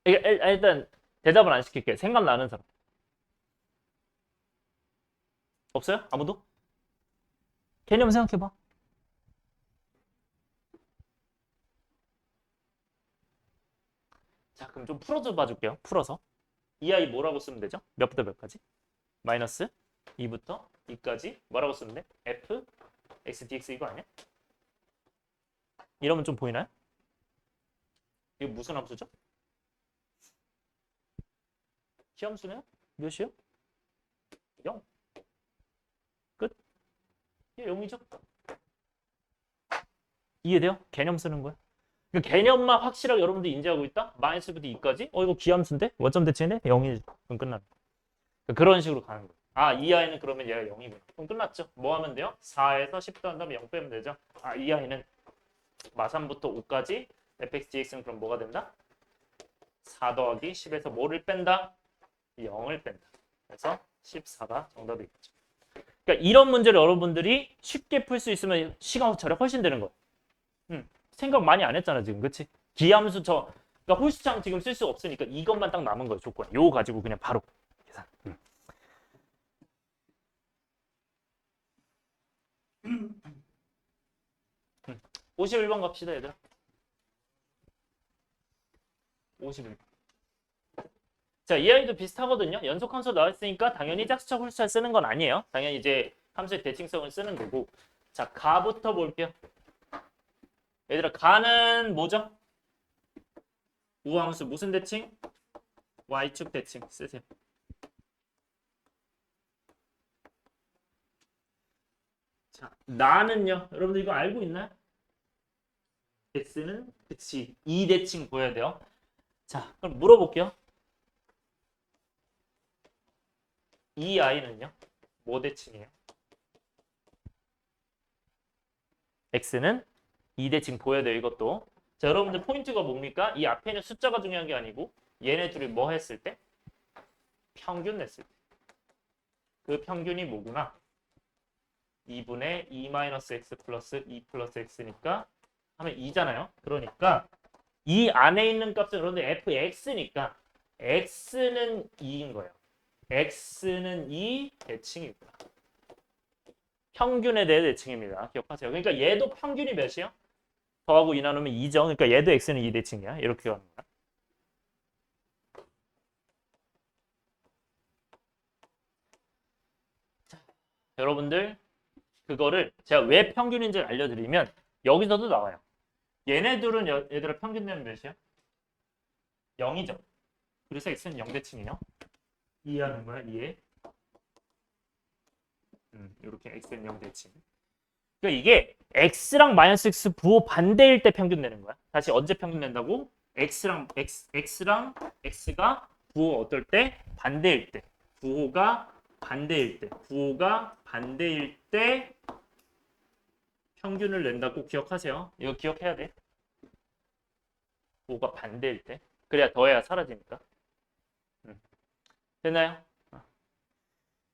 일단 대답을 안 시킬게요. 생각나는 사람. 없어요? 아무도? 개념 생각해봐. 자, 그럼 좀 풀어줘 봐줄게요. 풀어서. 이 아이 뭐라고 쓰면 되죠? 몇부터 몇까지? 마이너스 2부터 2까지 뭐라고 쓰면 돼? f x dx 이거 아니야? 이러면 좀 보이나요? 이거 무슨 함수죠? 시험수네요? 몇이요? 0. 끝. 이게 0이죠? 이해돼요? 개념 쓰는 거야. 그 개념만 확실하게 여러분들이 인지하고 있다? 마이너스부터 2까지? 이거 기함수인데? 원점 대칭인데? 0이 그럼 끝나는 거야. 그런 식으로 가는 거야. 아, 이 아이는 그러면 얘가 0이구나. 그럼 끝났죠? 뭐 하면 돼요? 4에서 10 더한 다음에 0 빼면 되죠? 아, 이 아이는 마3부터 5까지 fx dx는 그럼 뭐가 된다? 4 더하기 10에서 뭐를 뺀다? 0을 뺀다. 그래서 14가 정답이겠죠. 그러니까 이런 문제를 여러분들이 쉽게 풀 수 있으면 시간 절약 훨씬 되는 거야. 생각 많이 안 했잖아 지금, 그치? 기함수 그러니까 홀수창 지금 쓸 수 없으니까 이것만 딱 남은 거예요, 조건. 요거 가지고 그냥 바로 계산. 51번 갑시다, 얘들아. 51번. 자, 이 아이도 비슷하거든요. 연속 함수 나왔으니까 당연히 짝수차 홀수차 쓰는 건 아니에요. 당연히 이제 함수의 대칭성을 쓰는 거고. 자, 가부터 볼게요. 얘들아, 가는 뭐죠? 우함수 무슨 대칭? y축 대칭 쓰세요. 자, 나는요. 여러분들 이거 알고 있나요? x는 그치 2대칭 보여야 돼요. 자, 그럼 물어볼게요. 이 아이는요? 뭐 대칭이에요? x는 2대칭 보여야 돼요, 이것도. 자, 여러분들 포인트가 뭡니까? 이 앞에 있는 숫자가 중요한 게 아니고 얘네 둘이 뭐 했을 때? 평균 냈을 때. 그 평균이 뭐구나? 2분의 2-x 플러스 2 플러스 x니까 하면 2잖아요. 그러니까 이 안에 있는 값은 여러분들 fx니까 x는 2인 거예요. x는 2 대칭이구나. 평균에 대해 대칭입니다. 기억하세요. 그러니까 얘도 평균이 몇이요? 더하고 2 나누면 2죠. 그러니까 얘도 x는 2 대칭이야. 이렇게 가는 거야. 여러분들 그거를 제가 왜 평균인지 알려드리면 여기서도 나와요. 얘네들은 얘들아 평균되면 몇이야? 0이죠. 그래서 x는 0대칭이요. 이해하는 거야? 이해? 이렇게 x는 0대칭. 그러니까 이게 x랑 마이너스 x 부호 반대일 때 평균 내는 거야. 다시 언제 평균 낸다고? x랑 x가 부호 어떨 때? 반대일 때. 부호가 반대일 때 평균을 낸다고 기억하세요. 이거 기억해야 돼. 부호가 반대일 때. 그래야 더해야 사라지니까. 됐나요?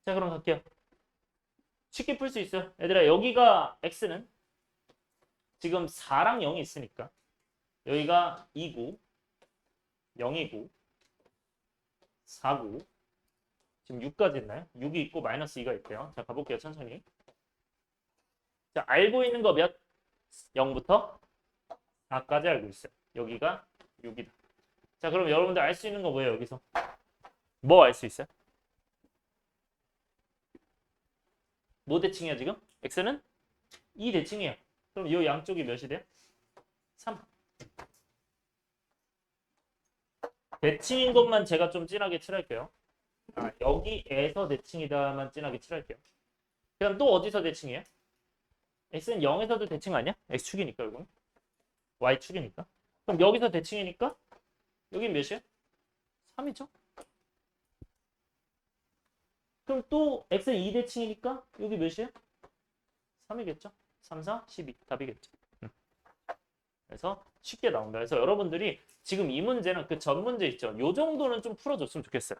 자, 그럼 갈게요. 쉽게 풀 수 있어요. 얘들아, 여기가 x는 지금 4랑 0이 있으니까 여기가 2고 0이고 4고 지금 6까지 있나요? 6이 있고 마이너스 2가 있대요. 자, 가볼게요. 천천히. 자, 알고 있는 거 몇? 0부터 4까지 알고 있어요. 여기가 6이다. 자, 그럼 여러분들 알 수 있는 거 뭐예요? 여기서 뭐 알 수 있어요? 뭐 대칭이야 지금? x는 2 대칭이에요. 그럼 이 양쪽이 몇이 돼요? 3. 대칭인 것만 제가 좀 진하게 칠할게요. 여기에서 대칭이다만 진하게 칠할게요. 그럼 또 어디서 대칭이에요? x는 0에서도 대칭 아니야? x축이니까 이건 y축이니까. 그럼 여기서 대칭이니까 여긴 몇이야? 3이죠? 그럼 또 x는 2대칭이니까 여기 몇이야? 3이겠죠? 3, 4, 12 답이겠죠. 그래서 쉽게 나온다. 그래서 여러분들이 지금 이 문제는 그 전 문제 있죠. 요 정도는 좀 풀어줬으면 좋겠어요.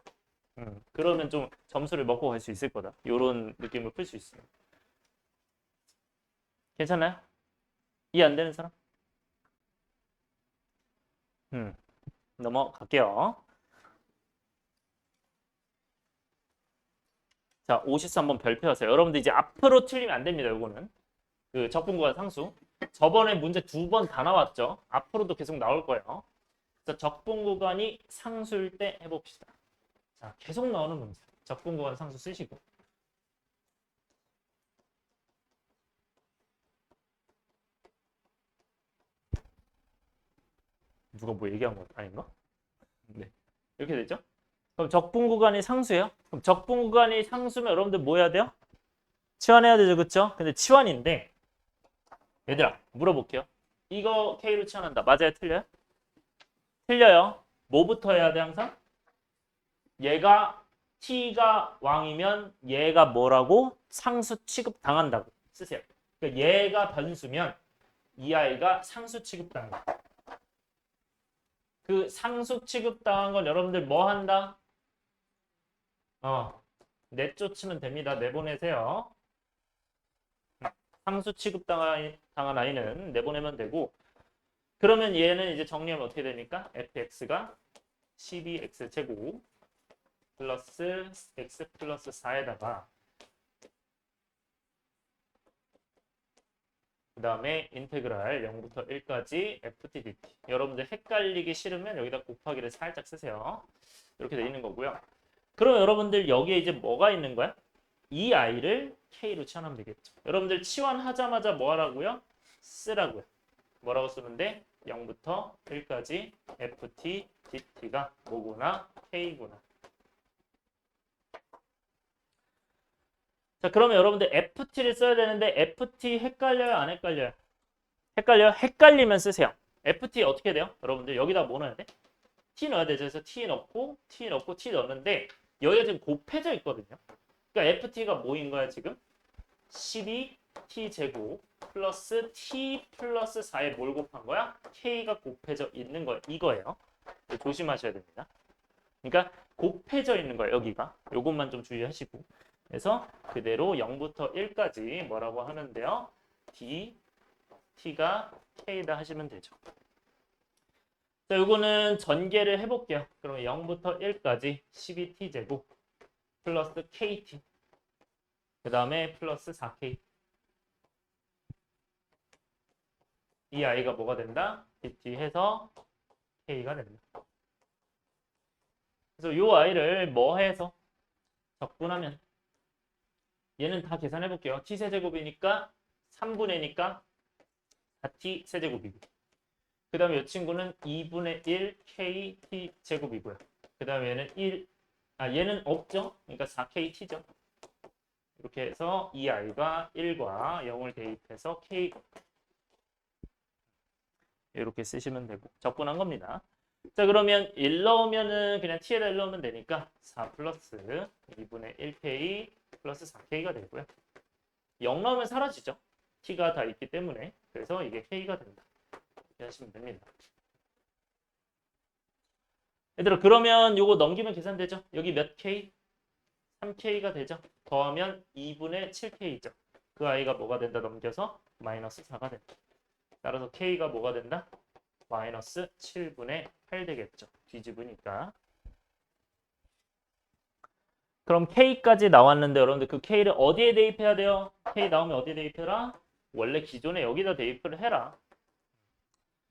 그러면 좀 점수를 먹고 갈 수 있을 거다. 요런 느낌을 풀 수 있어요. 괜찮나요? 이해 안 되는 사람? 넘어갈게요. 자, 53번 별표 하세요. 여러분들 이제 앞으로 틀리면 안 됩니다. 요거는. 그 적분구간 상수. 저번에 문제 2번 다 나왔죠. 앞으로도 계속 나올 거예요. 그래서 적분구간이 상수일 때 해봅시다. 자, 계속 나오는 문제. 적분구간 상수 쓰시고. 누가 뭐 얘기한 거 아닌가? 네. 이렇게 되죠? 그럼 적분구간이 상수예요? 그럼 적분구간이 상수면 여러분들 뭐 해야 돼요? 치환해야 되죠, 그쵸? 근데 치환인데 얘들아 물어볼게요. 이거 K로 치환한다. 맞아요, 틀려요? 틀려요. 뭐부터 해야 돼 항상? 얘가 T가 왕이면 얘가 뭐라고? 상수 취급 당한다고 쓰세요. 그러니까 얘가 변수면 이 아이가 상수 취급 당한다. 그 상수 취급 당한 건 여러분들 뭐 한다? 내쫓으면 됩니다. 내보내세요. 상수 취급 당한 아이는 내보내면 되고, 그러면 얘는 이제 정리하면 어떻게 되니까? fx가 12x 제곱 플러스 x 플러스 4에다가 그 다음에 인테그랄 0부터 1까지 ft dt. 여러분들 헷갈리기 싫으면 여기다 곱하기를 살짝 쓰세요. 이렇게 돼 있는 거고요. 그럼 여러분들 여기에 이제 뭐가 있는 거야? 이 아이를 K로 치환하면 되겠죠. 여러분들 치환하자마자 뭐 하라고요? 쓰라고요. 뭐라고 쓰는데? 0부터 1까지 ft dt가 뭐구나? K구나. 자, 그러면 여러분들 ft를 써야 되는데 ft 헷갈려요? 안 헷갈려요? 헷갈려요? 헷갈리면 쓰세요. ft 어떻게 돼요? 여러분들 여기다 뭐 넣어야 돼? t 넣어야 되죠. 그래서 t 넣고 t 넣었는데 여기가 지금 곱해져 있거든요. 그러니까 ft가 뭐인 거야 지금? 12t 제곱 플러스 t 플러스 4에 뭘 곱한 거야? k가 곱해져 있는 거야. 이거예요. 조심하셔야 됩니다. 그러니까 곱해져 있는 거예요. 여기가. 요것만 좀 주의하시고. 그래서 그대로 0부터 1까지 뭐라고 하는데요? t가 k다 하시면 되죠. 자, 요거는 전개를 해볼게요. 그러면 0부터 1까지 12t 제곱 플러스 kt 그 다음에 플러스 4k 이 아이가 뭐가 된다? dt 해서 k가 된다. 그래서 요 아이를 뭐 해서 적분하면 얘는 다 계산해 볼게요. t 세제곱이니까 3분의니까 4t 세제곱이고 그 다음에 이 친구는 2분의 1 kt 제곱이고요. 그 다음에 얘는 없죠. 그러니까 4kt죠. 이렇게 해서 이 i가 1과 0을 대입해서 k 이렇게 쓰시면 되고 적분한 겁니다. 자 그러면 1 넣으면은 그냥 t에다 1 넣으면 되니까 4 플러스 2분의 1k 플러스 4k가 되고요. 0 넣으면 사라지죠. t가 다 있기 때문에 그래서 이게 k가 된다. 이렇게 하시면 됩니다. 얘들아 그러면 요거 넘기면 계산되죠? 여기 몇 k? 3k가 되죠? 더하면 2분의 7k죠. 그 i가 뭐가 된다 넘겨서 마이너스 4가 된다. 따라서 k가 뭐가 된다? 마이너스 7분의 8 되겠죠. 뒤집으니까. 그럼 k까지 나왔는데 여러분들 그 k를 어디에 대입해야 돼요? k 나오면 어디에 대입해라? 원래 기존에 여기다 대입을 해라.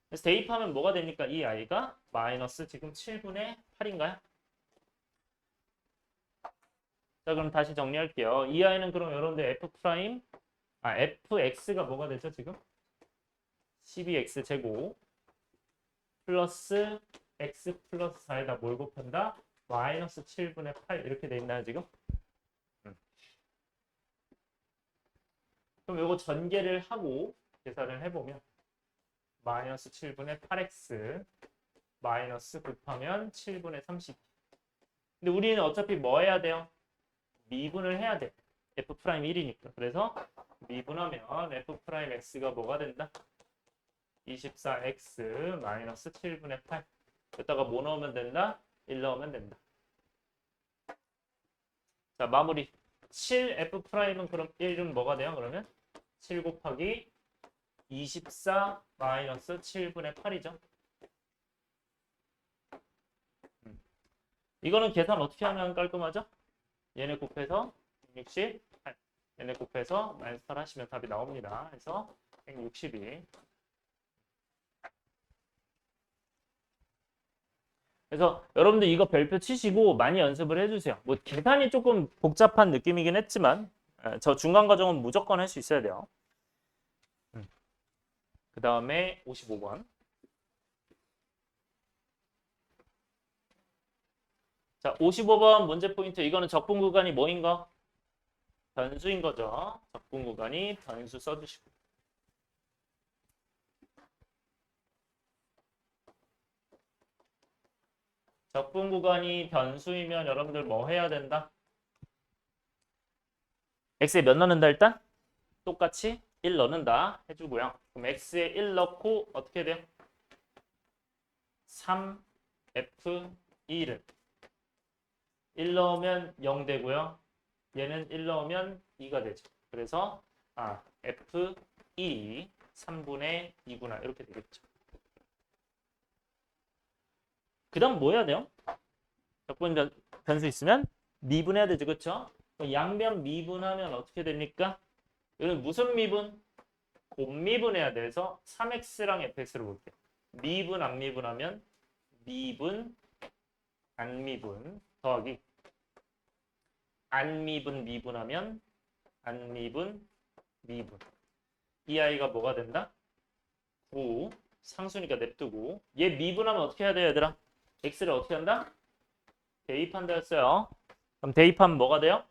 그래서 대입하면 뭐가 됩니까? 이 i가 마이너스 지금 7분의 8인가요? 자 그럼 다시 정리할게요. 이 i는 그럼 여러분들 fx가 뭐가 되죠 지금? 12x 제곱 플러스 x 플러스 4에다 뭘 곱한다? 마이너스 7분의 8 이렇게 돼 있나요 지금? 그럼 이거 전개를 하고 계산을 해보면 마이너스 7분의 8x 마이너스 곱하면 7분의 30. 근데 우리는 어차피 뭐 해야 돼요? 미분을 해야 돼. f'1이니까. 그래서 미분하면 f'x가 뭐가 된다? 24x 마이너스 7분의 8. 여기다가 뭐 넣으면 된다? 1 넣으면 된다. 자 마무리. 7f'은 그럼 1은 뭐가 돼요? 그러면 7 곱하기 24 마이너스 7분의 8이죠. 이거는 계산 어떻게 하면 깔끔하죠? 얘네 곱해서 168. 얘네 곱해서 마이너스 8 하시면 답이 나옵니다. 그래서 162. 그래서 여러분들 이거 별표 치시고 많이 연습을 해주세요. 뭐 계산이 조금 복잡한 느낌이긴 했지만 저 중간 과정은 무조건 할 수 있어야 돼요. 그 다음에 55번. 자, 55번 문제 포인트. 이거는 적분 구간이 뭐인 거? 변수인 거죠. 적분 구간이 변수 써주시고. 적분 구간이 변수이면 여러분들 뭐 해야 된다? x에 몇 넣는다 일단? 똑같이 1 넣는다 해주고요. 그럼 x에 1 넣고 어떻게 돼요? 3f1은 1 넣으면 0 되고요. 얘는 1 넣으면 2가 되죠. 그래서 f1이 3분의 2구나 이렇게 되겠죠. 그 다음 뭐 해야 돼요? 적분 변수 있으면 미분해야 되죠. 그렇죠? 양변 미분하면 어떻게 됩니까? 이건 무슨 미분? 곱미분해야 돼서 3x랑 fx를 볼게요. 미분 안 미분하면 미분 안 미분 더하기 안 미분 미분하면 안 미분 미분. 이 아이가 뭐가 된다? 9 상수니까 냅두고 얘 미분하면 어떻게 해야 돼요 얘들아? x를 어떻게 한다? 대입한다 했어요. 그럼 대입하면 뭐가 돼요?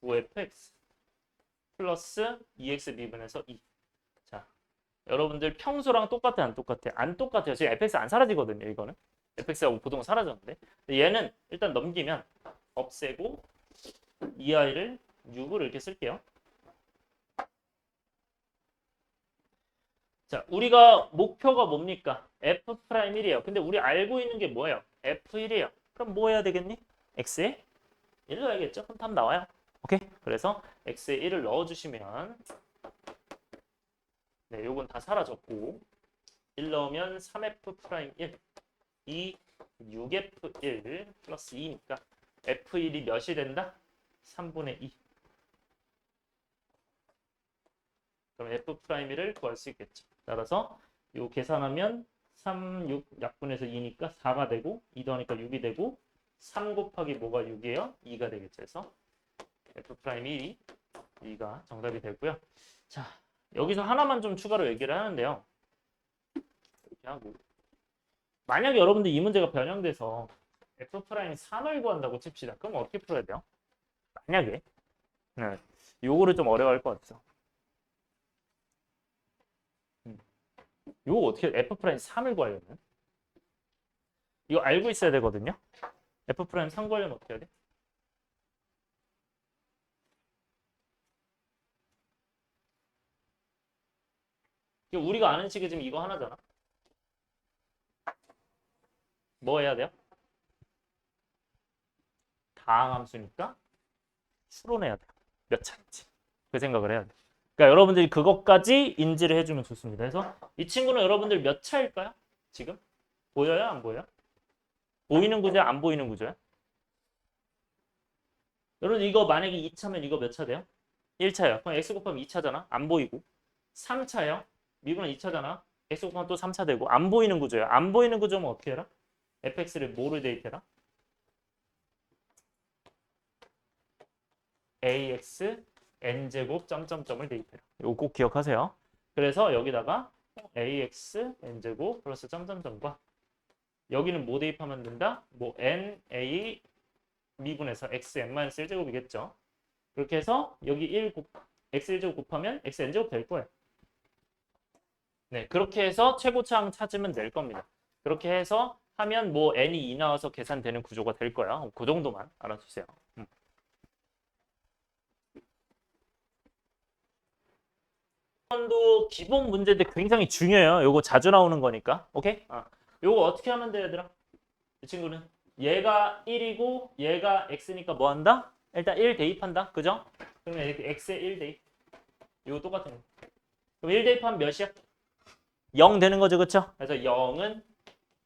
9fx 플러스 2x 미분해서 2. 자, 여러분들 평소랑 똑같아 안 똑같아? 안 똑같아요. 지금 fx 안 사라지거든요. 이거는 fx하고 보통은 사라졌는데 얘는 일단 넘기면 없애고 이 아이를 6을 이렇게 쓸게요. 자, 우리가 목표가 뭡니까? f'1이에요. 근데 우리 알고 있는 게 뭐예요? f1이에요. 그럼 뭐 해야 되겠니? x에 1 넣어야겠죠? 그럼 답 나와요. 오케이? 그래서 x에 1을 넣어주시면 네, 요건 다 사라졌고 1 넣으면 3f'1 2 6f1 플러스 2니까 f1이 몇이 된다? 3분의 2. 그럼 f'1을 구할 수 있겠죠. 따라서 요 계산하면 3, 6 약분해서 2니까 4가 되고 2 더하니까 6이 되고 3 곱하기 뭐가 6이에요? 2가 되겠죠. 그래서 f'1이 2가 정답이 되고요. 자, 여기서 하나만 좀 추가로 얘기를 하는데요. 이렇게 하고 만약에 여러분들 이 문제가 변형돼서 F'이 3을 구한다고 칩시다. 그럼 어떻게 풀어야 돼요? 만약에 네. 요거를 좀 어려워할 것 같아서 요거 어떻게 F' 3을 구하려면 이거 알고 있어야 되거든요. F' 3 구하려면 어떻게 해야 돼? 우리가 아는 식이 지금 이거 하나잖아. 뭐 해야 돼요? 다항함수니까 추론해야 돼요. 몇 차인지. 그 생각을 해야 돼요. 그러니까 여러분들이 그것까지 인지를 해주면 좋습니다. 그래서 이 친구는 여러분들 몇 차일까요? 지금? 보여요? 안 보여요? 보이는 구조야? 안 보이는 구조야? 여러분 이거 만약에 2차면 이거 몇 차 돼요? 1차요. 그럼 x 곱하면 2차잖아. 안 보이고. 3차요. 미분은 2차잖아. x 곱하면 또 3차 되고. 안 보이는 구조야. 안 보이는 구조면 어떻게 해라? fx를 뭐를 대입해라? ax n제곱 점점점을 대입해라. 이거 꼭 기억하세요. 그래서 여기다가 ax n제곱 플러스 점점점과 여기는 뭐 대입하면 된다? 뭐 na 미분해서 x n-1제곱이겠죠. 그렇게 해서 여기 1 x 1제곱 곱하면 x n제곱 될 거예요. 네, 그렇게 해서 최고차항 찾으면 될 겁니다. 그렇게 해서 하면 뭐 n이 2 나와서 계산되는 구조가 될 거야. 그 정도만 알아주세요. 도 기본 문제인데 굉장히 중요해요. 요거 자주 나오는 거니까. 오케이? 요거 어떻게 하면 돼, 얘들아? 이 친구는 얘가 1이고 얘가 x니까 뭐 한다? 일단 1 대입한다. 그죠? 그러면 이렇게 x에 1 대입. 이거 똑같은 거. 그럼 1 대입하면 몇이야? 0 되는 거죠. 그쵸? 그래서 0은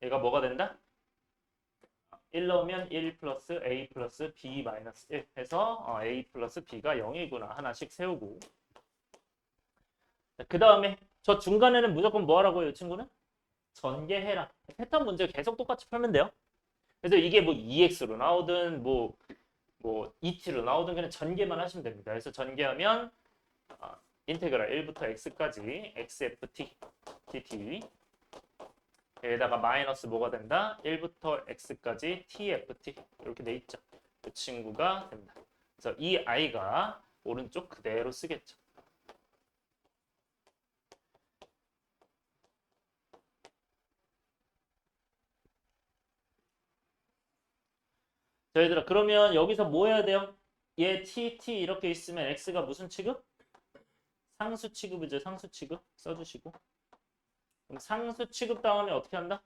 얘가 뭐가 된다? 1 넣으면 1 플러스 a 플러스 b 마이너스 1 해서 a 플러스 b가 0이구나. 하나씩 세우고. 그 다음에 저 중간에는 무조건 뭐 하라고요? 이 친구는? 전개해라. 패턴 문제 계속 똑같이 풀면 돼요. 그래서 이게 뭐 2x로 나오든 뭐 2t로 나오든 그냥 전개만 하시면 됩니다. 그래서 전개하면 인테그랄 1부터 x까지 xft dt 여기다가 마이너스 뭐가 된다? 1부터 x까지 tft 이렇게 돼 있죠. 이 친구가 됩니다. 그래서 이 i가 오른쪽 그대로 쓰겠죠. 자, 얘들아 그러면 여기서 뭐 해야 돼요? 얘 t 이렇게 있으면 x가 무슨 취급? 상수 취급이죠. 상수 취급 써주시고 그럼 상수 취급 다음에 어떻게 한다?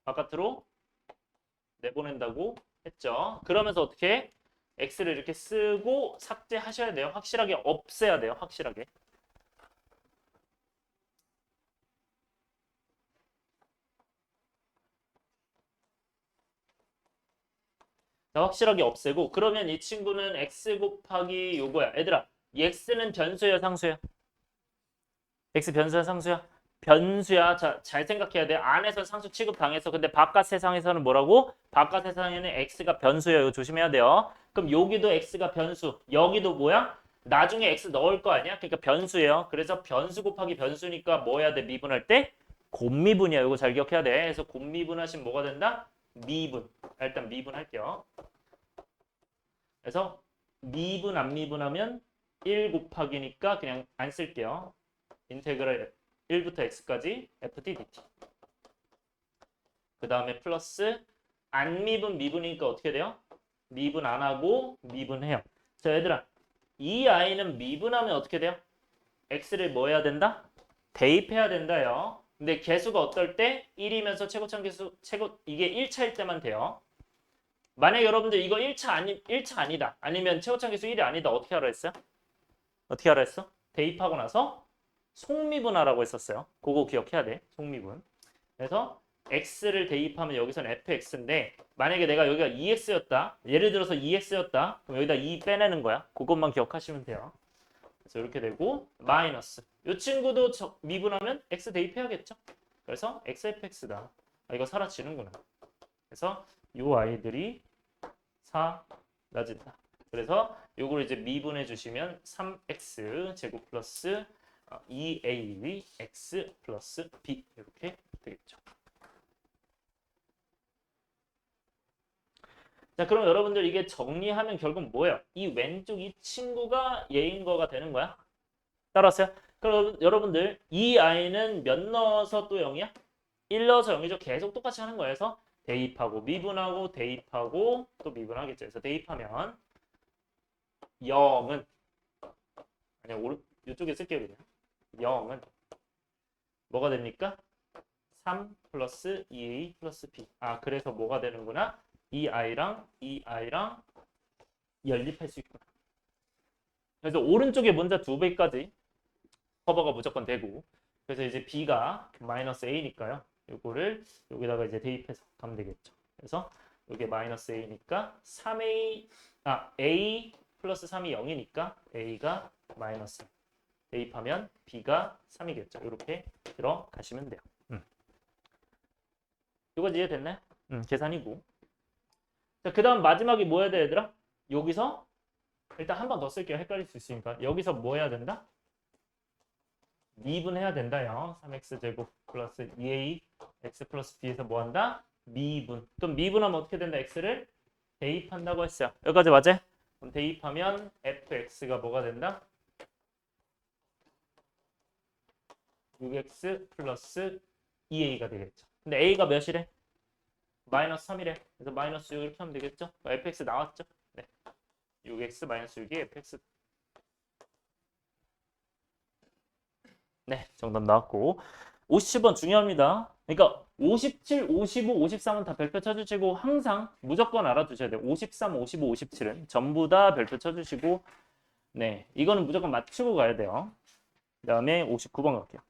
바깥으로 내보낸다고 했죠. 그러면서 어떻게 해? x를 이렇게 쓰고 삭제하셔야 돼요. 확실하게 없애야 돼요. 확실하게. 자, 확실하게 없애고 그러면 이 친구는 x 곱하기 요거야. 얘들아 이 x는 변수야 상수야? x 변수야 상수야? 변수야. 자, 잘 생각해야 돼. 안에서 상수 취급 당해서 근데 바깥 세상에서는 뭐라고? 바깥 세상에는 x가 변수야. 이거 조심해야 돼요. 그럼 여기도 x가 변수. 여기도 뭐야? 나중에 x 넣을 거 아니야? 그러니까 변수예요. 그래서 변수 곱하기 변수니까 뭐 해야 돼? 미분할 때? 곱미분이야. 이거 잘 기억해야 돼. 그래서 곱미분하시면 뭐가 된다? 미분. 일단 미분할게요. 그래서 미분 안 미분하면 1 곱하기니까 그냥 안 쓸게요. 인테그랄 1부터 x까지 ft dt. 그 다음에 플러스 안 미분 미분이니까 어떻게 돼요? 미분 안 하고 미분해요. 자 얘들아 이 i는 미분하면 어떻게 돼요? x를 뭐 해야 된다? 대입해야 된다요. 근데 개수가 어떨 때? 1이면서 최고점 개수 이게 1차일 때만 돼요. 만약 여러분들 이거 1차 아니다. 아니면 최고점 개수 1이 아니다. 어떻게 하라 했어요? 어떻게 하라 했어? 대입하고 나서 속미분하라고 했었어요. 그거 기억해야 돼. 속미분. 그래서 x를 대입하면 여기서는 fx인데 만약에 내가 여기가 2x였다. 예를 들어서 2x였다. 그럼 여기다 2 빼내는 거야. 그것만 기억하시면 돼요. 그래서 이렇게 되고 마이너스. 이 친구도 미분하면 x 대입해야겠죠. 그래서 xfx다. 이거 사라지는구나. 그래서 이 아이들이 사라진다. 그래서 요걸 이제 미분해 주시면 3x 제곱 플러스 2ax 플러스 b 이렇게 되겠죠. 자, 그럼 여러분들 이게 정리하면 결국 뭐예요? 이 왼쪽 이 친구가 얘인 거가 되는 거야. 따라왔어요? 그럼 여러분들 이 i는 몇 넣어서 또 0이야? 1 넣어서 0이죠. 계속 똑같이 하는 거여서 대입하고 미분하고 대입하고 또 미분하겠죠. 그래서 대입하면 0은 아니야, 이쪽에 쓸게요. 그냥 0은 뭐가 됩니까? 3 플러스 2a 플러스 b. 아, 그래서 뭐가 되는구나? 이 i랑 연립할 수 있구나. 그래서 오른쪽에 문자 2배까지 커버가 무조건 되고, 그래서 이제 b가 마이너스 a니까요. 요거를 여기다가 이제 대입해서 가면 되겠죠. 그래서 이게 마이너스 a니까 3a a 플러스 3이 0이니까 a가 마이너스 대입하면 b가 3이겠죠. 이렇게 들어가시면 돼요. 이거 이해됐나요? 계산이고. 자, 그 다음 마지막이 뭐 해야 돼, 얘들아? 여기서 일단 한 번 더 쓸게요. 헷갈릴 수 있으니까. 여기서 뭐 해야 된다? 미분해야 된다요. 3x 제곱 플러스 2a x 플러스 b에서 뭐 한다? 미분. 그럼 미분하면 어떻게 된다? x를 대입한다고 했어요. 여기까지 맞아요? 그럼 대입하면 fx가 뭐가 된다? 6x 플러스 2a가 되겠죠. 근데 a가 몇이래? 마이너스 3이래. 그래서 마이너스 6 이렇게 하면 되겠죠? fx 나왔죠? 네. 6x 마이너스 6이 fx. 네, 정답 나왔고. 50번 중요합니다. 그러니까 57, 55, 53은 다 별표 쳐주시고 항상 무조건 알아두셔야 돼요. 53, 55, 57은 전부 다 별표 쳐주시고 네, 이거는 무조건 맞추고 가야 돼요. 그 다음에 59번 갈게요.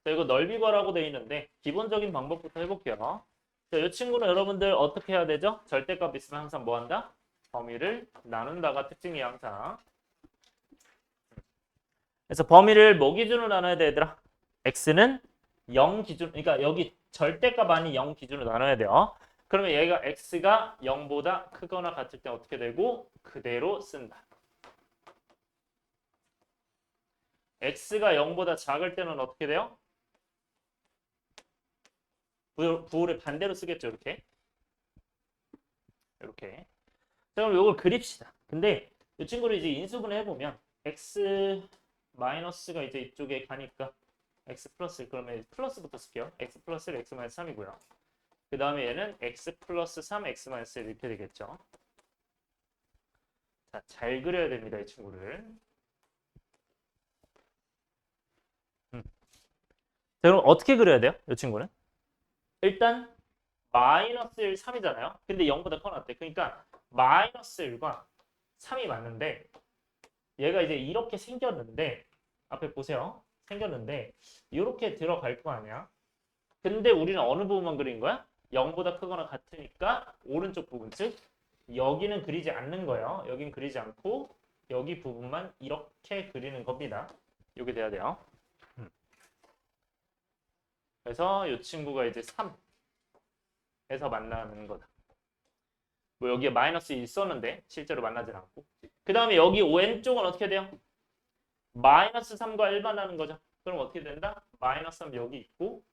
자, 이거 넓이거라고 되어 있는데 기본적인 방법부터 해볼게요. 자, 이 친구는 여러분들 어떻게 해야 되죠? 절대값 있으면 항상 뭐 한다? 범위를 나눈다가 특징이 항상. 그래서 범위를 뭐 기준으로 나눠야 돼, 얘들아? x는 0 기준, 그러니까 여기 절대값 아닌 0 기준으로 나눠야 돼요. 그러면 얘가 x가 0보다 크거나 같을 때 어떻게 되고 그대로 쓴다. x가 0보다 작을 때는 어떻게 돼요? 부호를 반대로 쓰겠죠, 이렇게. 이렇게. 자, 그럼 이걸 그립시다. 근데 이 친구를 이제 인수분해 해보면 x 마이너스가 이제 이쪽에 가니까 x 플러스, 그러면 플러스부터 쓸게요. x 플러스 x 마이너스 3이고요. 그 다음에 얘는 x 플러스 3 x 마이너스 1 이렇게 되겠죠. 자, 잘 그려야 됩니다, 이 친구를. 자, 그럼 어떻게 그려야 돼요, 이 친구는? 일단 마이너스 1, 3이잖아요. 근데 0보다 커놨대. 그러니까 마이너스 1과 3이 맞는데 얘가 이제 이렇게 생겼는데 앞에 보세요. 생겼는데 이렇게 들어갈 거 아니야. 근데 우리는 어느 부분만 그린 거야? 0보다 크거나 같으니까 오른쪽 부분, 즉 여기는 그리지 않는 거예요. 여긴 그리지 않고 여기 부분만 이렇게 그리는 겁니다. 이게 돼야 돼요. 그래서 이 친구가 이제 3에서 만나는 거다. 뭐 여기에 마이너스 있었는데 실제로 만나진 않고. 그 다음에 여기 왼쪽은 어떻게 돼요? 마이너스 3과 1 만나는 거죠. 그럼 어떻게 된다? 마이너스 3 여기 있고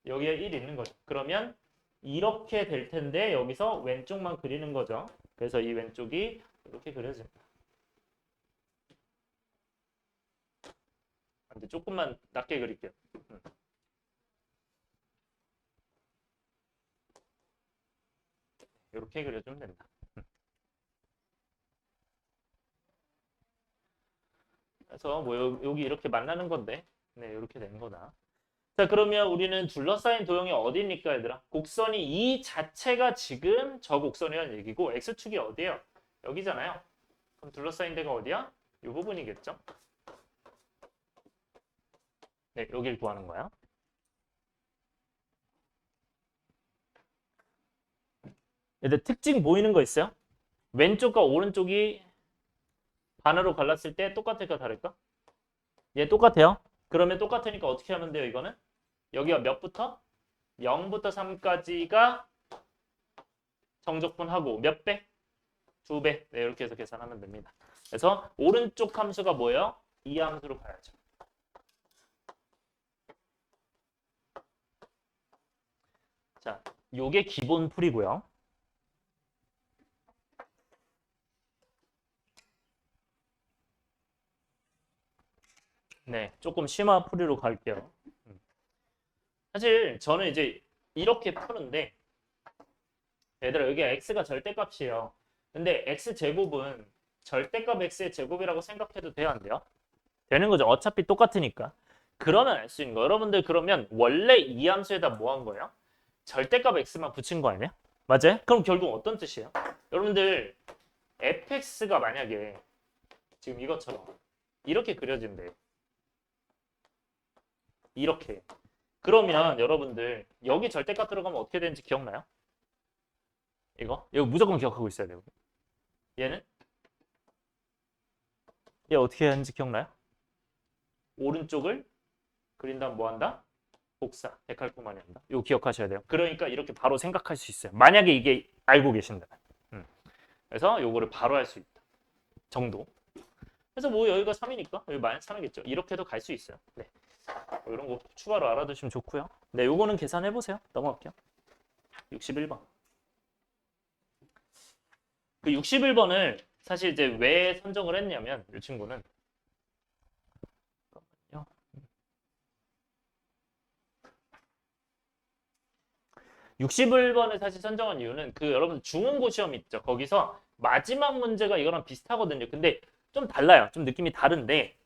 여기에 1 있는 거죠. 그러면 이렇게 될 텐데 여기서 왼쪽만 그리는 거죠. 그래서 이 왼쪽이 이렇게 그려집니다. 근데 조금만 낮게 그릴게요. 이렇게 그려주면 된다. 그래서 뭐 여기 이렇게 만나는 건데, 네, 이렇게 된 거다. 자, 그러면 우리는 둘러싸인 도형이 어디입니까, 얘들아? 곡선이 이 자체가 지금 저 곡선이라는 얘기고 x축이 어디예요? 여기잖아요. 그럼 둘러싸인 데가 어디야? 이 부분이겠죠? 네, 여길 구하는 거야. 얘들 특징 보이는 거 있어요? 왼쪽과 오른쪽이 반으로 갈랐을 때 똑같을까 다를까? 얘 똑같아요. 그러면 똑같으니까 어떻게 하면 돼요, 이거는? 여기가 몇부터? 0부터 3까지가 정적분하고 몇 배? 2배. 네, 이렇게 해서 계산하면 됩니다. 그래서 오른쪽 함수가 뭐예요? 이 함수로 가야죠. 자, 요게 기본 풀이고요. 네, 조금 심화 풀이로 갈게요. 사실 저는 이제 이렇게 푸는데 얘들아 여기 x가 절대값이에요. 근데 x제곱은 절대값 x의 제곱이라고 생각해도 돼요, 안 돼요? 되는 거죠. 어차피 똑같으니까. 그러면 알 수 있는 거. 여러분들 그러면 원래 이 함수에다 뭐 한 거예요? 절대값 x만 붙인 거 아니야? 맞아요? 그럼 결국 어떤 뜻이에요? 여러분들 fx가 만약에 지금 이것처럼 이렇게 그려진대요. 이렇게. 그러면 여러분들 여기 절대값 들어가면 어떻게 되는지 기억나요? 이거 무조건 기억하고 있어야 돼요. 얘는 얘 어떻게 하는지 기억나요? 오른쪽을 그린 다음 뭐 한다? 복사, 데칼코마니 한다. 이거 기억하셔야 돼요. 그러니까 이렇게 바로 생각할 수 있어요. 만약에 이게 알고 계신다면. 그래서 요거를 바로 할 수 있다. 정도. 그래서 뭐 여기가 3이니까 여기 마이너스 3이겠죠. 이렇게도 갈 수 있어요. 네. 이런 거 추가로 알아두시면 좋고요. 네, 요거는 계산해 보세요. 넘어갈게요. 61번. 그 61번을 사실 이제 왜 선정을 했냐면 이 친구는 61번을 사실 선정한 이유는 그 여러분 중원고 시험 있죠. 거기서 마지막 문제가 이거랑 비슷하거든요. 근데 좀 달라요. 좀 느낌이 다른데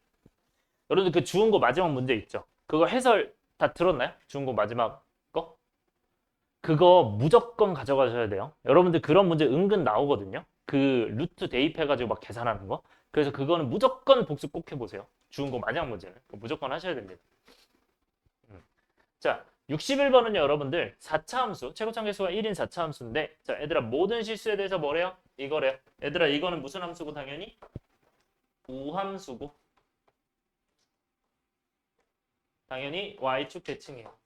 여러분들 그 중원고 마지막 문제 있죠. 그거 해설 다 들었나요? 중원고 마지막 거? 그거 무조건 가져가셔야 돼요. 여러분들 그런 문제 은근 나오거든요. 그 루트 대입해가지고 막 계산하는 거. 그래서 그거는 무조건 복습 꼭 해보세요. 중원고 마지막 문제는. 무조건 하셔야 됩니다. 자, 61번은요, 여러분들 4차 함수, 최고참 계수가 1인 4차 함수인데, 자, 얘들아 모든 실수에 대해서 뭐래요? 이거래요. 얘들아 이거는 무슨 함수고 당연히 우함수고, 당연히 y축 대칭이에요.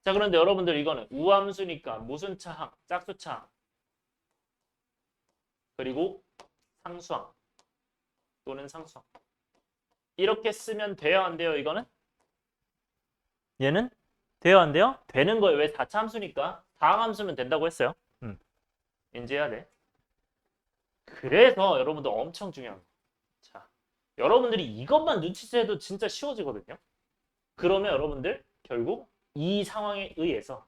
자, 그런데 여러분들 이거는 우함수니까 무슨 차항? 짝수차항. 그리고 상수항 또는 상수항. 이렇게 쓰면 돼요, 안 돼요, 이거는? 얘는 돼요, 안 돼요? 되는 거예요. 왜 4차 함수니까? 다항 함수면 된다고 했어요. 인지해야 돼. 그래서 여러분들 엄청 중요한 거. 자, 여러분들이 이것만 눈치채도 진짜 쉬워지거든요. 그러면 여러분들 결국 이 상황에 의해서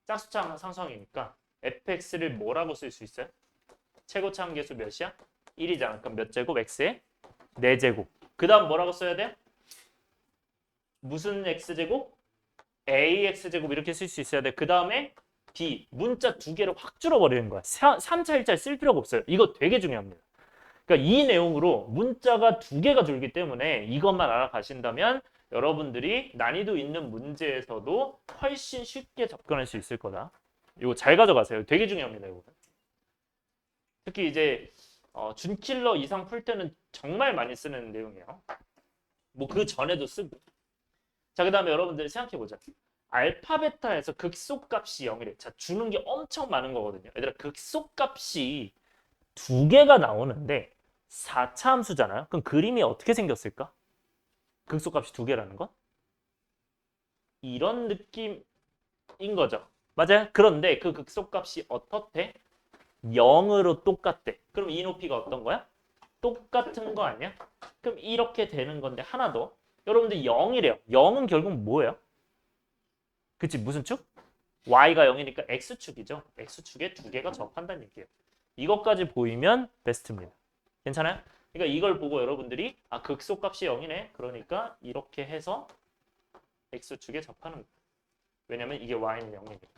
짝수차항 상수항이니까 fx를 뭐라고 쓸 수 있어요? 최고차항 계수 몇이야? 1이잖아. 그럼 몇 제곱? x의 4제곱. 그 다음 뭐라고 써야 돼? 무슨 x제곱? ax제곱 이렇게 쓸 수 있어야 돼. 그 다음에 b 문자 두 개를 확 줄여버리는 거야. 3차 1차 쓸 필요가 없어요. 이거 되게 중요합니다. 그러니까 이 내용으로 문자가 두 개가 줄기 때문에 이것만 알아가신다면 여러분들이 난이도 있는 문제에서도 훨씬 쉽게 접근할 수 있을 거다. 이거 잘 가져가세요. 되게 중요합니다. 이거. 특히 이제 준킬러 이상 풀 때는 정말 많이 쓰는 내용이에요. 뭐 그 전에도 쓰고. 자, 그 다음에 여러분들 생각해보자. 알파 베타에서 극소값이 0이래. 자, 주는 게 엄청 많은 거거든요. 얘들아, 극소값이 두 개가 나오는데 4차 함수잖아요. 그럼 그림이 어떻게 생겼을까? 극소값이 두 개라는 건? 이런 느낌인 거죠. 맞아요? 그런데 그 극소값이 어떻대? 0으로 똑같대. 그럼 이 높이가 어떤 거야? 똑같은 거 아니야? 그럼 이렇게 되는 건데 하나 더. 여러분들 0이래요. 0은 결국 뭐예요? 그치? 무슨 축? y가 0이니까 x축이죠. x축에 두 개가 접한다는 얘기예요. 이것까지 보이면 베스트입니다. 괜찮아요? 그러니까 이걸 보고 여러분들이 극소값이 0이네. 그러니까 이렇게 해서 x축에 접하는 거예요. 왜냐면 이게 y는 0이니까.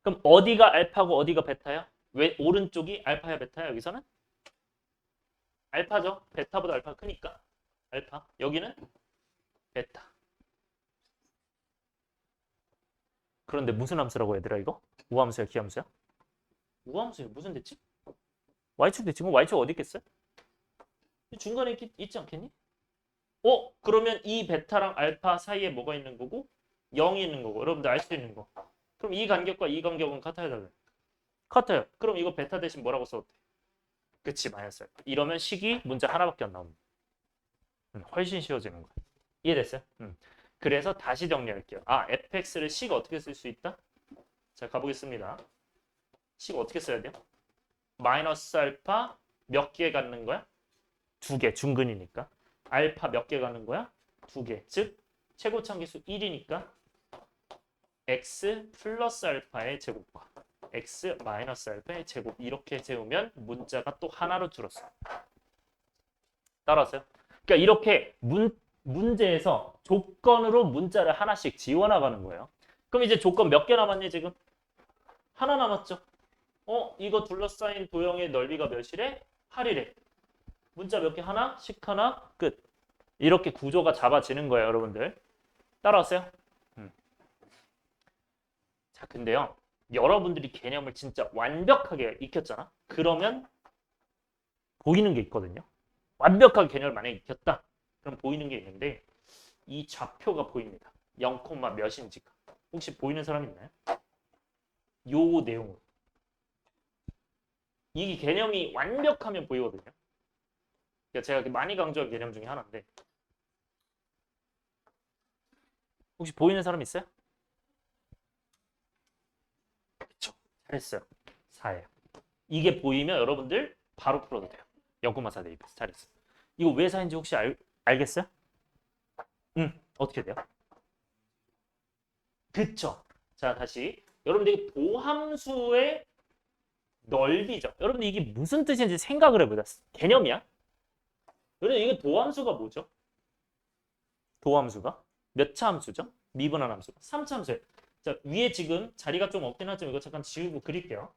그럼 어디가 알파고 어디가 베타야? 왜 오른쪽이 알파야 베타야 여기서는? 알파죠. 베타보다 알파가 크니까. 알파. 여기는 베타. 그런데 무슨 함수라고 얘들아 이거? 우함수야 기함수야? 우함수야 무슨 됐지? y축도 지금 y축 어디 있겠어요? 중간에 있지 않겠니? 그러면 이 베타랑 알파 사이에 뭐가 있는 거고 0이 있는 거고 여러분들 알 수 있는 거. 그럼 이 간격과 이 간격은 같아야 달라요. 같아요. 그럼 이거 베타 대신 뭐라고 써도 돼? 그치, 마이너스 알파. 이러면 식이 문제 하나밖에 안 나옵니다. 훨씬 쉬워지는 거야. 이해됐어요? 그래서 다시 정리할게요. fx를 식 어떻게 쓸 수 있다? 자, 가보겠습니다. 식 어떻게 써야 돼요? 마이너스 알파 몇 개 갖는 거야? 2개, 중근이니까. 알파 몇 개 갖는 거야? 2개. 즉 최고차함계수 1이니까 x 플러스 알파의 제곱과 x 마이너스 알파의 제곱 이렇게 세우면 문자가 또 하나로 줄었어요. 따라왔어요? 그러니까 이렇게 문제에서 조건으로 문자를 하나씩 지워나가는 거예요. 그럼 이제 조건 몇 개 남았니 지금? 하나 남았죠. 이거 둘러싸인 도형의 넓이가 몇이래? 8이래. 문자 몇 개? 하나, 식 하나, 끝. 이렇게 구조가 잡아지는 거예요, 여러분들. 따라왔어요? 자, 근데요. 여러분들이 개념을 진짜 완벽하게 익혔잖아? 그러면 보이는 게 있거든요. 완벽하게 개념을 만약에 익혔다. 그럼 보이는 게 있는데 이 좌표가 보입니다. 0, 몇인지가. 혹시 보이는 사람 있나요? 요 내용으로. 이 개념이 완벽하면 보이거든요. 그러니까 제가 많이 강조한 개념 중에 하나인데 혹시 보이는 사람 있어요? 그쵸. 잘했어요. 4예요. 이게 보이면 여러분들 바로 풀어도 돼요. 0,4 대입해서. 잘했어. 이거 왜 4인지 혹시 알겠어요? 어떻게 돼요? 그쵸. 자, 다시. 여러분들 이 도함수의 넓이죠. 여러분들 이게 무슨 뜻인지 생각을 해보자. 개념이야. 여러분 이게 도함수가 뭐죠? 도함수가 몇 차 함수죠? 미분한 함수가 3차 함수예요. 자, 위에 지금 자리가 좀 없긴 하지만 이거 잠깐 지우고 그릴게요.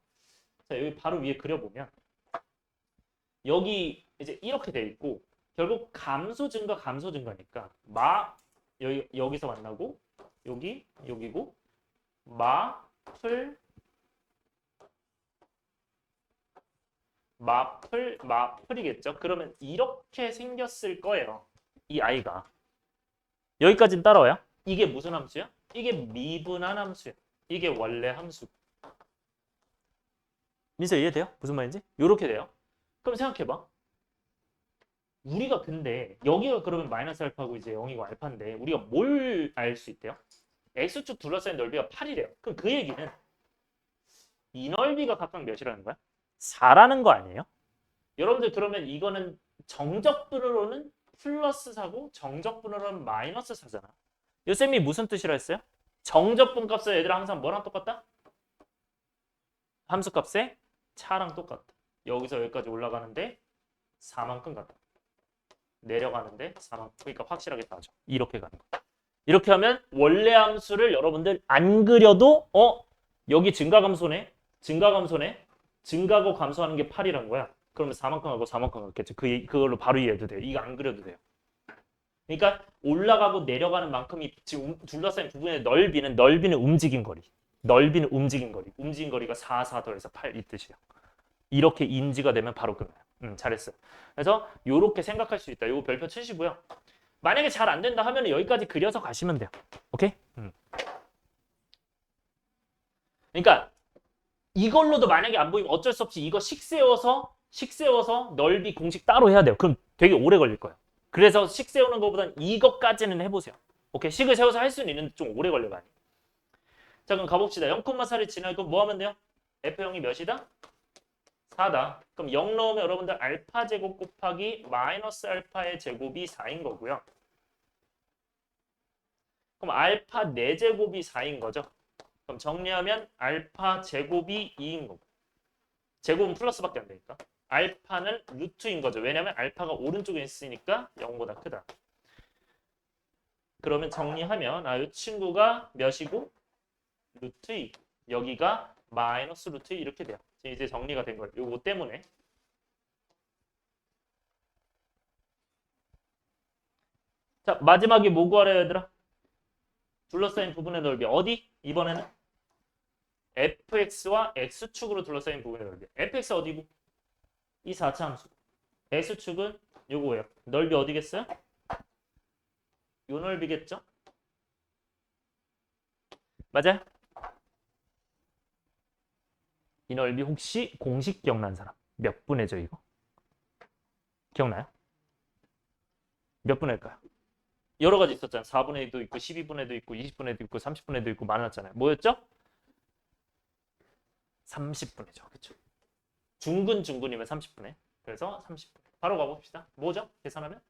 자, 여기 바로 위에 그려보면 여기 이제 이렇게 돼 있고 결국 감소 증가니까 여기서 만나고 여기고 마플이겠죠. 그러면 이렇게 생겼을 거예요. 이 아이가. 여기까지는 따라와요. 이게 무슨 함수야? 이게 미분한 함수야. 이게 원래 함수. 민서 이해돼요? 무슨 말인지? 요렇게 돼요. 그럼 생각해봐. 우리가 근데 여기가 그러면 마이너스 알파고 이제 0이고 알파인데 우리가 뭘 알 수 있대요? x축 둘러싸인 넓이가 8이래요. 그럼 그 얘기는 이 넓이가 각각 몇이라는 거야? 4라는 거 아니에요? 여러분들 그러면 이거는 정적분으로는 플러스 4고 정적분으로는 마이너스 4잖아. 요 쌤이 무슨 뜻이라 했어요? 정적분 값은 얘들아 항상 뭐랑 똑같다? 함수값의 차랑 똑같다. 여기서 여기까지 올라가는데 4만큼 같다. 내려가는데 4만큼. 그러니까 확실하게 다죠. 이렇게 가는 거. 이렇게 하면 원래 함수를 여러분들 안 그려도 여기 증가감소네. 증가고 감소하는 게 8이란 거야. 그러면 4만큼 하고 4만큼 같겠죠. 그걸로 바로 이해해도 돼요. 이거 안 그려도 돼요. 그러니까 올라가고 내려가는 만큼이 지금 둘러싸인 부분의 넓이는 움직인 거리. 움직인 거리가 4, 4 더해서 8 이 뜻이에요. 이렇게 인지가 되면 바로 끝나요. 잘했어요. 그래서 이렇게 생각할 수 있다. 이거 별표 치시고요. 만약에 잘 안 된다 하면 여기까지 그려서 가시면 돼요. 오케이? 그러니까 이걸로도 만약에 안 보이면 어쩔 수 없이 이거 식 세워서 넓이 공식 따로 해야 돼요. 그럼 되게 오래 걸릴 거예요. 그래서 식 세우는 것보단 이것까지는 해보세요. 오케이? 식을 세워서 할 수는 있는데 좀 오래 걸려 많이. 자, 그럼 가봅시다. 0,4를 지나고 뭐 하면 돼요? F0이 몇이다? 4다. 그럼 0 넣으면 여러분들 알파 제곱 곱하기 마이너스 알파의 제곱이 4인 거고요. 그럼 알파 4제곱이 4인 거죠. 그럼 정리하면 알파 제곱이 2인 거고. 제곱은 플러스밖에 안 되니까. 알파는 루트인 거죠. 왜냐면 알파가 오른쪽에 있으니까 0보다 크다. 그러면 정리하면 이 친구가 몇이고? 루트 2. 여기가 마이너스 루트 2 이렇게 돼요. 이제 정리가 된 거예요. 요거 때문에. 자, 마지막에 뭐 구하래요, 얘들아? 둘러싸인 부분의 넓이. 어디? 이번에는 fx와 x축으로 둘러싸인 부분의 넓이. fx 어디고? 이 4차 함수. X축은 요거예요. 넓이 어디겠어요? 요 넓이겠죠? 맞아요? 이 넓이 혹시 공식 기억나는 사람? 몇 분의죠, 이거? 기억나요? 몇 분의일까요? 여러 가지 있었잖아요. 4분의 1도 있고 12분의도 있고 20분의도 있고 30분의도 있고 많았잖아요. 뭐였죠? 30분의죠. 그렇죠? 중근이면 30분의. 그래서 30분. 바로 가봅시다. 뭐죠? 계산하면?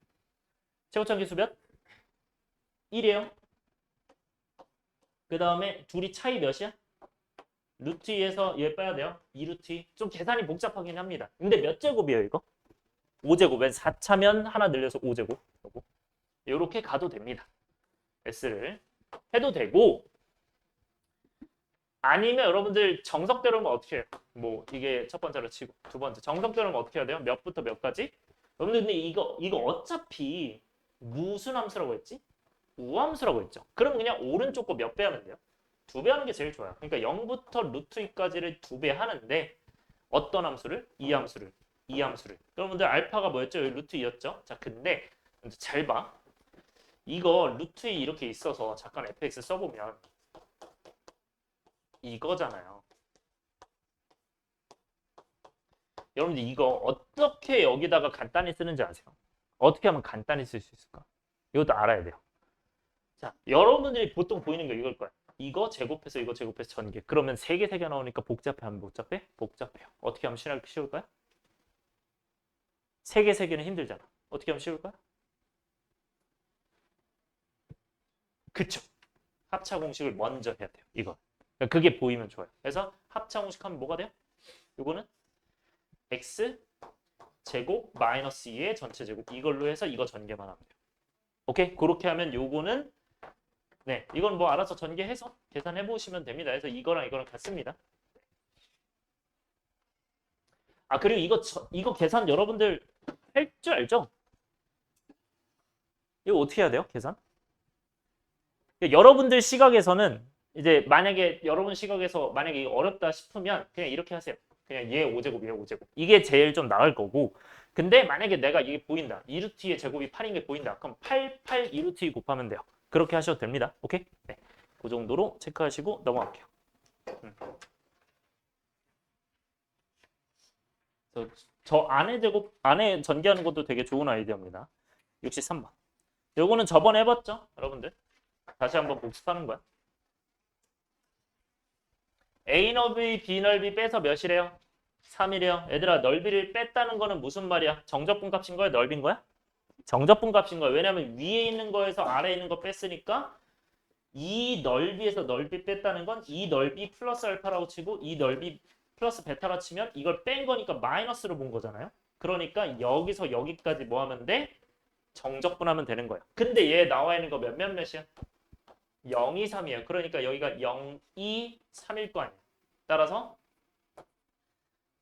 최고차함수 몇? 1이에요. 그 다음에 둘이 차이 몇이야? 루트 2에서 얘 빼야 돼요. 2루트 2. 좀 계산이 복잡하긴 합니다. 근데 몇 제곱이에요, 이거? 5제곱. 왜 4차면 하나 늘려서 5제곱. 이렇게 가도 됩니다. S를 해도 되고 아니면 여러분들 정석대로면 어떻게 해요? 뭐 이게 첫 번째로 치고 두 번째 정석대로면 어떻게 해야 돼요? 몇부터 몇까지? 여러분들 근데 이거 어차피 무슨 함수라고 했지? 우함수라고 했죠. 그럼 그냥 오른쪽 거 몇 배 하면 돼요? 2배 하는 게 제일 좋아요. 그러니까 0부터 루트 2까지를 2배 하는데 어떤 함수를? 이 함수를. 이 함수를. 여러분들 알파가 뭐였죠? 여기 루트 2였죠? 자 근데 잘 봐. 이거 루트 2 이렇게 있어서 잠깐 fx 써보면 이거잖아요. 여러분들 이거 어떻게 여기다가 간단히 쓰는지 아세요? 어떻게 하면 간단히 쓸 수 있을까? 이것도 알아야 돼요. 자, 여러분들이 보통 보이는 거 이걸 거예요. 이거 제곱해서 이거 제곱해서 전개. 그러면 3개 나오니까 복잡해 하면 복잡해? 복잡해요. 어떻게 하면 쉬울까요? 3개는 힘들잖아. 어떻게 하면 쉬울까요? 그쵸. 합차 공식을 먼저 해야 돼요. 이거. 그러니까 그게 보이면 좋아요. 그래서 합차 공식 하면 뭐가 돼요? 이거는 x 제곱 마이너스 2의 전체 제곱 이걸로 해서 이거 전개만 하면 돼요. 오케이? 그렇게 하면 요거는 네, 이건 뭐 알아서 전개해서 계산해 보시면 됩니다. 그래서 이거랑 이거랑 같습니다. 아 그리고 이거 계산 여러분들 할 줄 알죠? 이거 어떻게 해야 돼요? 계산? 여러분들 시각에서는 이제 만약에 여러분 시각에서 만약에 이거 어렵다 싶으면 그냥 이렇게 하세요. 그냥 얘 5제곱 얘 5제곱 이게 제일 좀 나을 거고 근데 만약에 내가 이게 보인다 2루트의 제곱이 8인 게 보인다 그럼 8, 2루트 2 곱하면 돼요. 그렇게 하셔도 됩니다. 오케이? 네. 그 정도로 체크하시고 넘어갈게요. 저 안에 전개하는 것도 되게 좋은 아이디어입니다. 63번. 요거는 저번에 해봤죠? 여러분들? 다시 한번 복습하는 거야. A 넓이, B 넓이 빼서 몇이래요? 3이래요. 얘들아 넓이를 뺐다는 거는 무슨 말이야? 정적분 값인 거야? 넓인 거야? 정적분 값인 거야. 왜냐면 위에 있는 거에서 아래에 있는 거 뺐으니까 이 넓이에서 넓이 뺐다는 건 이 넓이 플러스 알파라고 치고 이 넓이 플러스 베타라 치면 이걸 뺀 거니까 마이너스로 본 거잖아요. 그러니까 여기서 여기까지 뭐 하면 돼? 정적분하면 되는 거야. 근데 얘 나와 있는 거 몇이야? 0, 2, 3이에요. 그러니까 여기가 0, 2, 3일 거 아니야. 따라서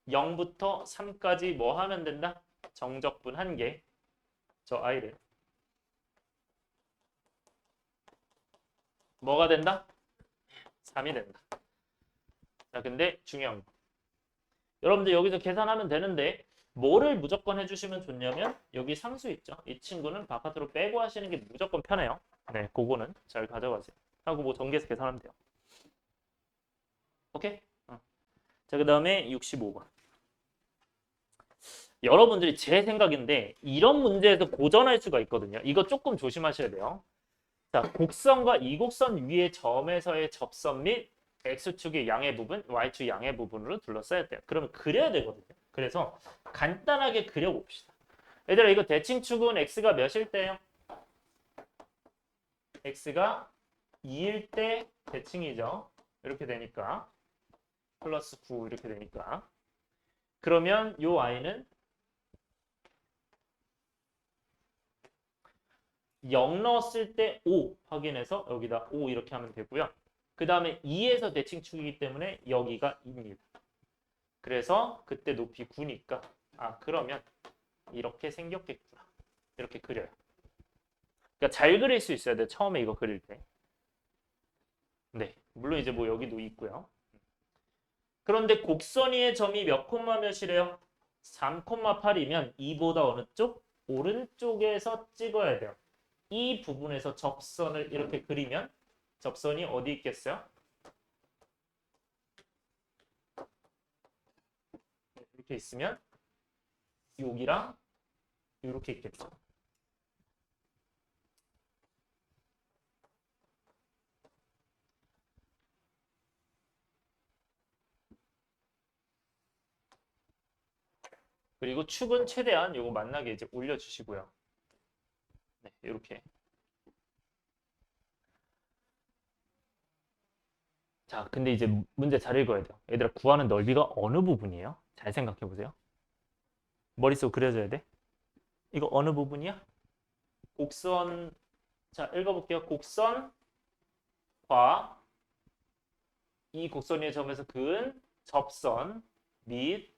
0부터 3까지 뭐 하면 된다? 정적분 한 개. 저 아이를. 뭐가 된다? 3이 된다. 자, 근데 중요한 거. 여러분들 여기서 계산하면 되는데 뭐를 무조건 해주시면 좋냐면 여기 상수 있죠? 이 친구는 바깥으로 빼고 하시는 게 무조건 편해요. 네, 그거는 잘 가져가세요. 하고 뭐 전개해서 계산하면 돼요. 오케이? 자, 그 다음에 65번. 여러분들이 제 생각인데 이런 문제에서 고전할 수가 있거든요. 이거 조금 조심하셔야 돼요. 자, 곡선과 이곡선 위의 점에서의 접선 및 X축의 양의 부분, Y축 양의 부분으로 둘러싸야 돼요. 그러면 그려야 되거든요. 그래서 간단하게 그려봅시다. 얘들아 이거 대칭축은 X가 몇일 때요? X가 2일 때 대칭이죠. 이렇게 되니까 플러스 9 이렇게 되니까 그러면 요 Y는 0 넣었을 때 5 확인해서 여기다 5 이렇게 하면 되고요. 그 다음에 2에서 대칭축이기 때문에 여기가 2입니다. 그래서 그때 높이 9니까 그러면 이렇게 생겼겠구나. 이렇게 그려요. 그러니까 잘 그릴 수 있어야 돼. 처음에 이거 그릴 때. 네, 물론 이제 뭐 여기도 있고요. 그런데 곡선 위의 점이 몇 콤마 몇이래요? 3,8이면 2보다 어느 쪽? 오른쪽에서 찍어야 돼요. 이 부분에서 접선을 이렇게 그리면 접선이 어디 있겠어요? 이렇게 있으면 여기랑 이렇게 있겠죠. 그리고 축은 최대한 요거 만나게 이제 올려주시고요. 네, 이렇게. 자, 근데 이제 문제 잘 읽어야 돼요. 얘들아, 구하는 넓이가 어느 부분이에요? 잘 생각해 보세요. 머릿속 그려져야 돼. 이거 어느 부분이야? 곡선. 자, 읽어볼게요. 곡선과 이 곡선 위의 점에서 그은 접선 및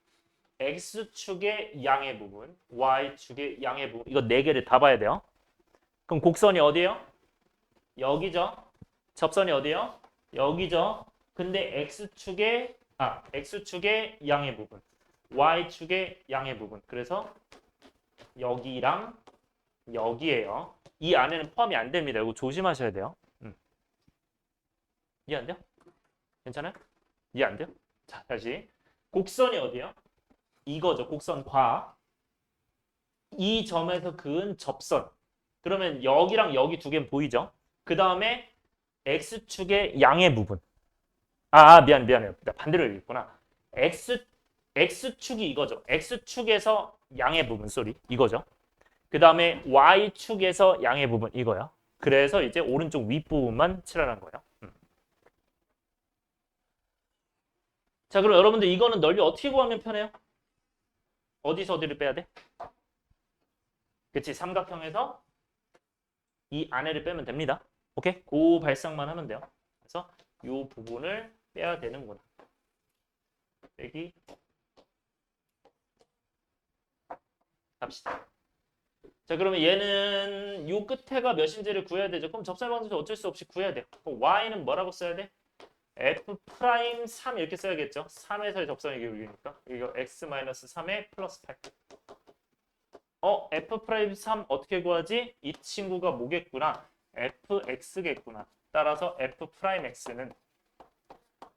X축의 양의 부분, Y축의 양의 부분. 이거 네 개를 다 봐야 돼요. 그럼 곡선이 어디예요? 여기죠. 접선이 어디예요? 여기죠. 근데 X축의 양의 부분, Y축의 양의 부분. 그래서 여기랑 여기에요. 이 안에는 포함이 안 됩니다. 이거 조심하셔야 돼요. 이해 안 돼요? 괜찮아요? 이해 안 돼요? 자, 다시. 곡선이 어디예요? 이거죠. 곡선과 이 점에서 그은 접선. 그러면 여기랑 여기 두 개는 보이죠? 그 다음에 X축의 양의 부분. 미안해요. 반대로 읽구나. X축이 이거죠. X축에서 양의 부분, 이거죠. 그 다음에 Y축에서 양의 부분, 이거야. 그래서 이제 오른쪽 윗부분만 칠하는 거예요. 자, 그럼 여러분들 이거는 넓이 어떻게 구하면 편해요? 어디서 어디를 빼야 돼? 그치, 삼각형에서 이 안에를 빼면 됩니다. 오케이? 그 발상만 하면 돼요. 그래서 이 부분을 빼야 되는구나. 빼기 합시다. 자, 그러면 얘는 요 끝에가 몇인지를 구해야 되죠. 그럼 접선의 방정식 어쩔 수 없이 구해야 돼요. 그럼 y는 뭐라고 써야 돼? F'3 이렇게 써야겠죠. 3에서의 접선의 기울기니까. 이거 x-3에 플러스 8. F'3 어떻게 구하지? 이 친구가 뭐겠구나? fx겠구나. 따라서 f'x는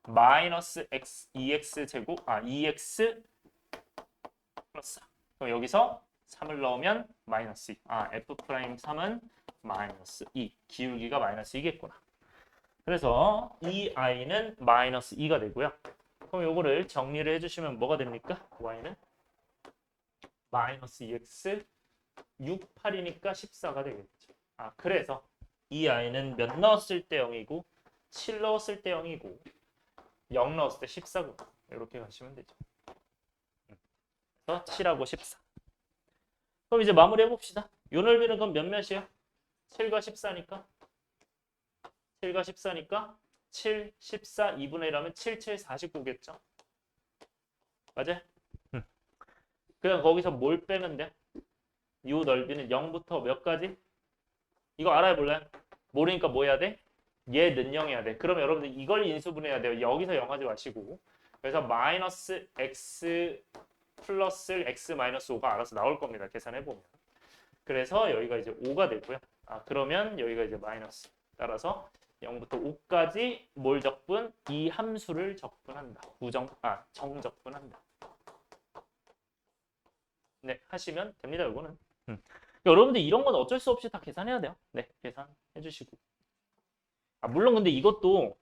마이너스 x 2x 제곱 2x 플러스 4. 그럼 여기서 3을 넣으면 마이너스 2. F'3은 마이너스 2. 기울기가 마이너스 2겠구나. 그래서 이 i는 마이너스 2가 되고요. 그럼 요거를 정리를 해주시면 뭐가 됩니까? y는 마이너스 2x 6, 8이니까 14가 되겠죠. 그래서 이 i는 몇 넣었을 때 0이고 7 넣었을 때 0이고 0 넣었을 때 14고 이렇게 가시면 되죠. 그래서 7하고 14. 그럼 이제 마무리 해봅시다. 요 넓이는 그럼 몇몇이에요? 7과 14니까 7과 14니까 7, 14, 2분의 1하면 7, 7, 49겠죠? 맞아요? 그냥 거기서 뭘 빼면 돼? 이 넓이는 0부터 몇 가지? 이거 알아야 몰라요? 모르니까 뭐 해야 돼? 얘는 0해야 돼. 그러면 여러분들 이걸 인수분해해야 돼요. 여기서 0 하지 마시고. 그래서 마이너스 x 플러스 x 마이너스 5가 알아서 나올 겁니다. 계산해보면. 그래서 여기가 이제 5가 되고요. 그러면 여기가 이제 마이너스. 따라서 0부터 5까지 뭘 적분? 이 함수를 적분한다. 정적분한다. 네, 하시면 됩니다. 이거는. 여러분들 이런 건 어쩔 수 없이 다 계산해야 돼요. 네, 계산해 주시고. 물론 근데 이것도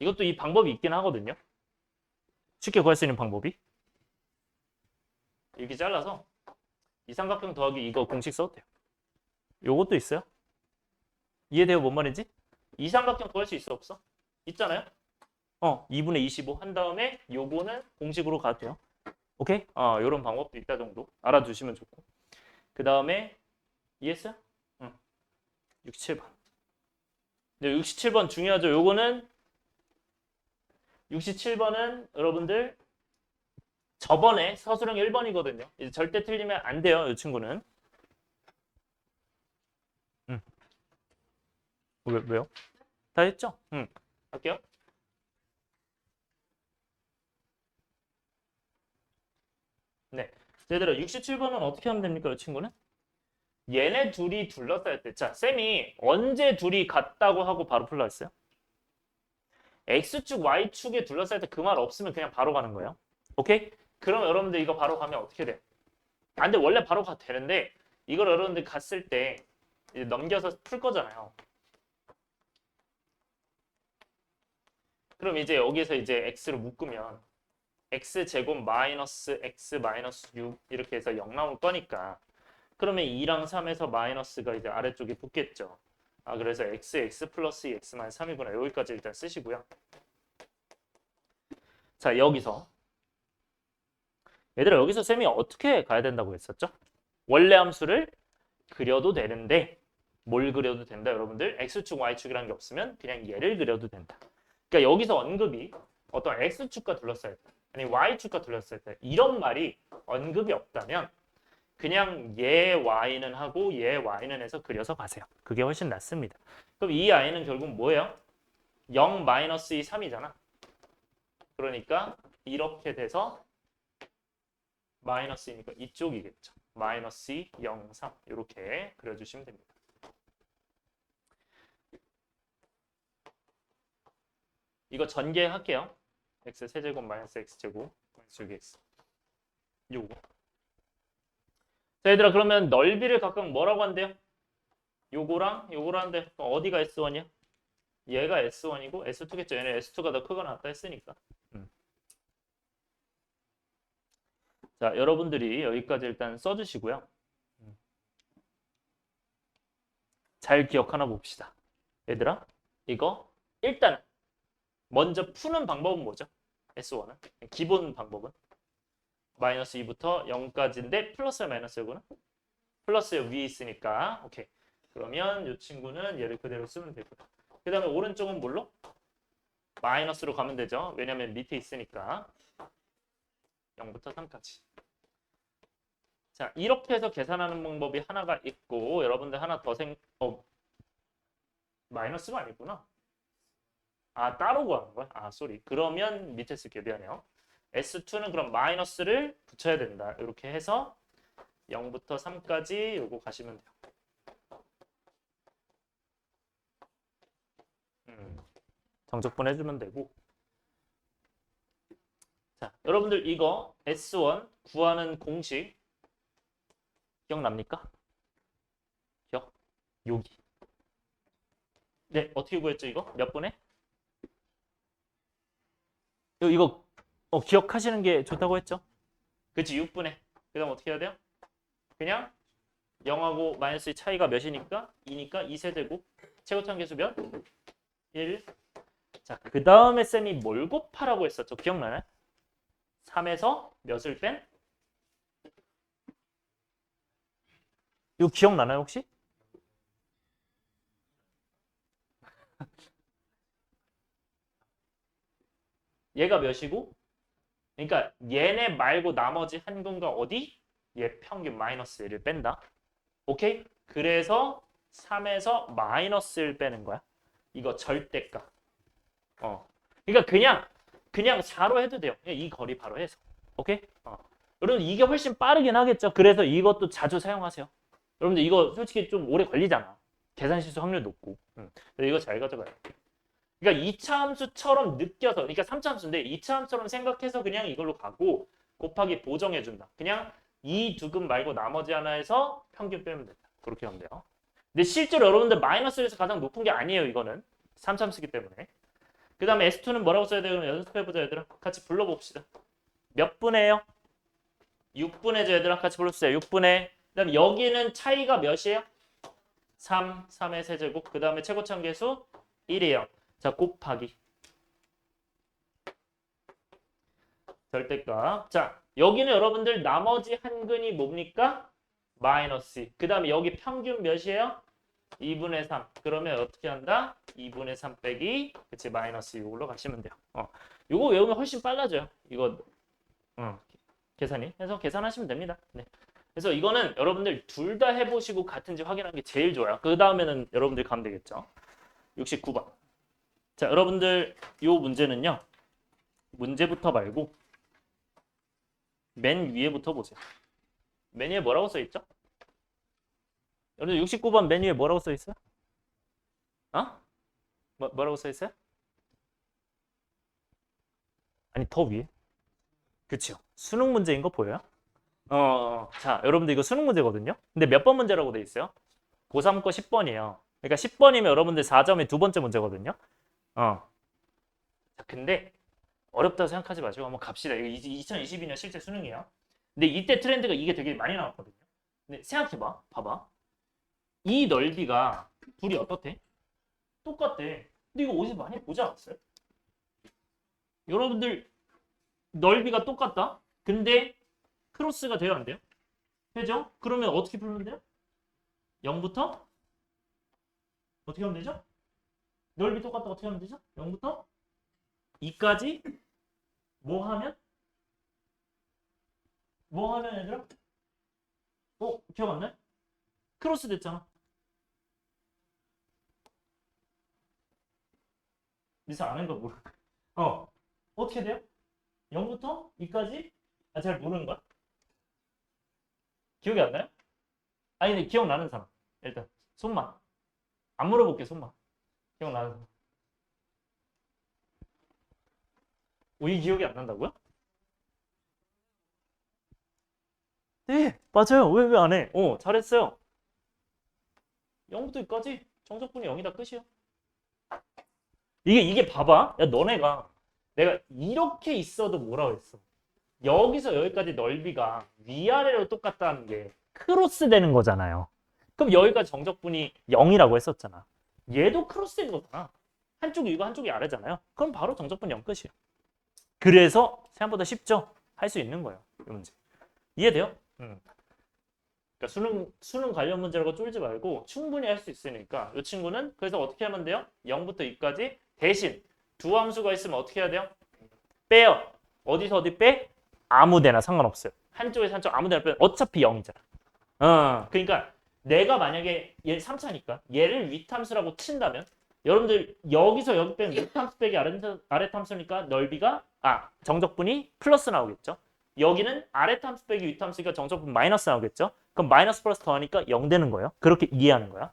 이 방법이 있긴 하거든요. 쉽게 구할 수 있는 방법이. 이렇게 잘라서 이 삼각형 더하기 이거 공식 써도 돼요. 요것도 있어요. 이해돼요? 뭔 말인지? 이 삼각형 구할 수 있어 없어? 있잖아요. 2분의 25 한 다음에 요거는 공식으로 가도 돼요. 오케이? 요런 방법도 있다 정도 알아두시면 좋고. 그 다음에 이해했어요? 67번. 네, 67번 중요하죠. 요거는 67번은 여러분들 저번에 서술형 1번이거든요. 이제 절대 틀리면 안 돼요. 이 친구는. 왜요? 다 했죠? 할게요. 네. 얘들아 67번은 어떻게 하면 됩니까? 이 친구는? 얘네 둘이 둘러싸일 때. 자, 쌤이 언제 둘이 같다고 하고 바로 풀라 했어요? X축, Y축에 둘러싸일 때 그 말 없으면 그냥 바로 가는 거예요. 오케이? 그럼 여러분들 이거 바로 가면 어떻게 돼? 아, 근데 원래 바로 가도 되는데 이걸 여러분들 갔을 때 이제 넘겨서 풀 거잖아요. 그럼 이제 여기서 이제 x로 묶으면 x제곱 마이너스 x 마이너스 6 이렇게 해서 0 나올 거니까 그러면 2랑 3에서 마이너스가 이제 아래쪽에 붙겠죠. 아, 그래서 x 플러스 x 마이너스 3이구나. 여기까지 일단 쓰시고요. 자, 여기서 얘들아 여기서 쌤이 어떻게 가야 된다고 했었죠? 원래 함수를 그려도 되는데 뭘 그려도 된다 여러분들? x축 y축이라는 게 없으면 그냥 얘를 그려도 된다. 그러니까 여기서 언급이 어떤 x축과 둘러싸일 때 아니 y축과 둘러싸일 때 이런 말이 언급이 없다면 그냥 얘 y는 하고 얘 y는 해서 그려서 가세요. 그게 훨씬 낫습니다. 그럼 이 i는 결국 뭐예요? 0 마이너스 2 3이잖아. 그러니까 이렇게 돼서 마이너스이니까 이쪽이겠죠. 마이너스 2, 0, 3 이렇게 그려주시면 됩니다. 이거 전개할게요. x 세제곱 마이너스 x제곱 마이너스 6x 요거. 자 얘들아 그러면 넓이를 각각 뭐라고 한대요? 요거랑 요거랑 한대. 어디가 S1이야? 얘가 S1이고 S2겠죠. 얘는 S2가 더 크거나 같다 했으니까. 자 여러분들이 여기까지 일단 써주시고요. 잘 기억하나 봅시다. 얘들아 이거 일단 먼저 푸는 방법은 뭐죠? S1은 기본 방법은 마이너스 2부터 0까지인데 플러스 마이너스구나. 플러스 위에 있으니까 오케이. 그러면 이 친구는 얘를 그대로 쓰면 되고요. 그 다음에 오른쪽은 뭘로? 마이너스로 가면 되죠. 왜냐면 밑에 있으니까 0부터 3까지. 자 이렇게 해서 계산하는 방법이 하나가 있고 여러분들 하나 더 마이너스가 아니구나. 아 따로 구하는 거야? 아 쏘리. 그러면 밑에 쓸게 미안해요. S2는 그럼 마이너스를 붙여야 된다. 이렇게 해서 0부터 3까지 요거 가시면 돼요. 정적분 해주면 되고. 자, 여러분들 이거 S1 구하는 공식 기억납니까? 기억? 여기. 네, 어떻게 구했죠 이거? 몇 분에? 이거 기억하시는 게 좋다고 했죠? 그치 6분에. 그 다음 어떻게 해야 돼요? 그냥 0하고 마이너스의 차이가 몇이니까? 2니까 2세제곱. 최고점 계수 몇? 1. 자, 그 다음에 쌤이 뭘 곱하라고 했었죠? 기억나나요? 3에서 몇을 뺀? 이거 기억나나요 혹시? 얘가 몇이고? 그러니까 얘네 말고 나머지 한 군가 어디? 얘 평균 마이너스 1을 뺀다. 오케이? 그래서 3에서 마이너스 1 빼는 거야. 이거 절대값. 그러니까 그냥 4로 해도 돼요. 그냥 이 거리 바로 해서. 오케이? 여러분 이게 훨씬 빠르긴 하겠죠. 그래서 이것도 자주 사용하세요. 여러분들 이거 솔직히 좀 오래 걸리잖아. 계산 실수 확률 높고. 이거 잘 가져가요. 그러니까 2차 함수처럼 느껴서 그러니까 3차 함수인데 2차 함수처럼 생각해서 그냥 이걸로 가고 곱하기 보정해준다. 그냥 이 두근 말고 나머지 하나에서 평균 빼면 된다. 그렇게 하면 돼요. 근데 실제로 여러분들 마이너스에서 가장 높은 게 아니에요. 이거는 3차 함수기 때문에. 그 다음에 S2는 뭐라고 써야 돼요? 연습해보자 얘들아. 같이 불러봅시다. 몇 분에요? 6분의 얘들아 같이 불러주세요. 6분의. 그 다음에 여기는 차이가 몇이에요? 3의 세제곱. 그 다음에 최고참 계수 1이에요. 자 곱하기. 절대값. 자 여기는 여러분들 나머지 한 근이 뭡니까? 마이너스. 그 다음에 여기 평균 몇이에요? 2분의 3. 그러면 어떻게 한다? 2분의 3 빼기 그치 마이너스 이걸로 가시면 돼요. 이거 외우면 훨씬 빨라져요. 이거 계산이. 해서 계산하시면 됩니다. 네. 그래서 이거는 여러분들 둘 다 해보시고 같은지 확인하는 게 제일 좋아요. 그 다음에는 여러분들 가면 되겠죠. 69번. 자 여러분들 이 문제는요. 문제부터 말고 맨 위에부터 보세요. 맨 위에 뭐라고 써 있죠? 여러분 69번 맨 위에 뭐라고 써 있어요? 어? 뭐라고 써 있어요? 아니 더 위에. 그쵸. 수능 문제인 거 보여요? 자, 여러분들 이거 수능 문제거든요. 근데 몇 번 문제라고 돼 있어요? 고3 거 10번이에요. 그러니까 10번이면 여러분들 4점의 두 번째 문제거든요. 자, 근데 어렵다고 생각하지 마시고 한번 갑시다. 이거 2022년 실제 수능이에요. 근데 이때 트렌드가 이게 되게 많이 나왔거든요. 근데 생각해봐. 봐봐. 이 넓이가 둘이 어떻대? 똑같대. 근데 이거 어디서 많이 보지 않았어요? 여러분들 넓이가 똑같다? 근데 크로스가 돼야 안 돼요? 되죠? 그러면 어떻게 풀면 돼요? 0부터 어떻게 하면 되죠? 넓이 똑같다 어떻게 하면 되죠? 0부터 2까지 뭐 하면? 뭐 하면 얘들아? 기억 안 나요? 크로스 됐잖아. 미사 아는 거 모르. 어떻게 돼요? 0부터 2까지? 잘 모르는 거야? 기억이 안 나요? 아니 근데 기억나는 사람 일단 손만. 안 물어볼게 손만. 기억나는 사람. 이 기억이 안 난다고요? 네 맞아요. 왜 안 해? 잘했어요. 0부터 2까지 정적분이 0이다 끝이요. 이게 봐봐. 야 너네가 내가 이렇게 있어도 뭐라고 했어? 여기서 여기까지 넓이가 위아래로 똑같다는 게 크로스 되는 거잖아요. 그럼 여기까지 정적분이 0이라고 했었잖아. 얘도 크로스 되는 거잖아. 한쪽이 위고 한쪽이 아래잖아요. 그럼 바로 정적분 0 끝이에요. 그래서 생각보다 쉽죠? 할 수 있는 거예요. 이 문제. 이해돼요? 그러니까 수능 관련 문제라고 쫄지 말고 충분히 할 수 있으니까 이 친구는 그래서 어떻게 하면 돼요? 0부터 2까지 대신 두 함수가 있으면 어떻게 해야 돼요? 빼요. 어디서 어디 빼? 아무 데나 상관없어요. 한쪽에서 한쪽 아무 데나 빼면 어차피 0이잖아. 그러니까 내가 만약에 얘 3차니까 얘를 윗함수라고 친다면 여러분들 여기서 여기 빼면 윗함수 빼기 아랫함수니까 넓이가 정적분이 플러스 나오겠죠. 여기는 아랫함수 빼기 윗함수니까 정적분 마이너스 나오겠죠. 그럼 마이너스 플러스 더하니까 0 되는 거예요. 그렇게 이해하는 거야.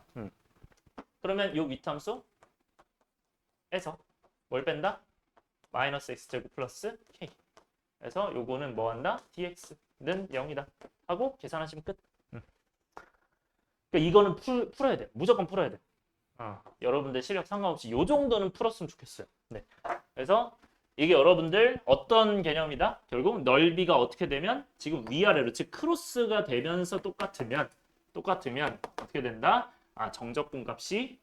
그러면 이 윗함수에서 뭘 뺀다? 마이너스 x제곱 플러스 k. 그래서 요거는 뭐 한다? dx는 0이다. 하고 계산하시면 끝. 그러니까 이거는 풀어야 돼. 무조건 풀어야 돼. 여러분들 실력 상관없이 요 정도는 풀었으면 좋겠어요. 네. 그래서 이게 여러분들 어떤 개념이다? 결국 넓이가 어떻게 되면 지금 위아래로 즉 크로스가 되면서 똑같으면 어떻게 된다? 정적분 값이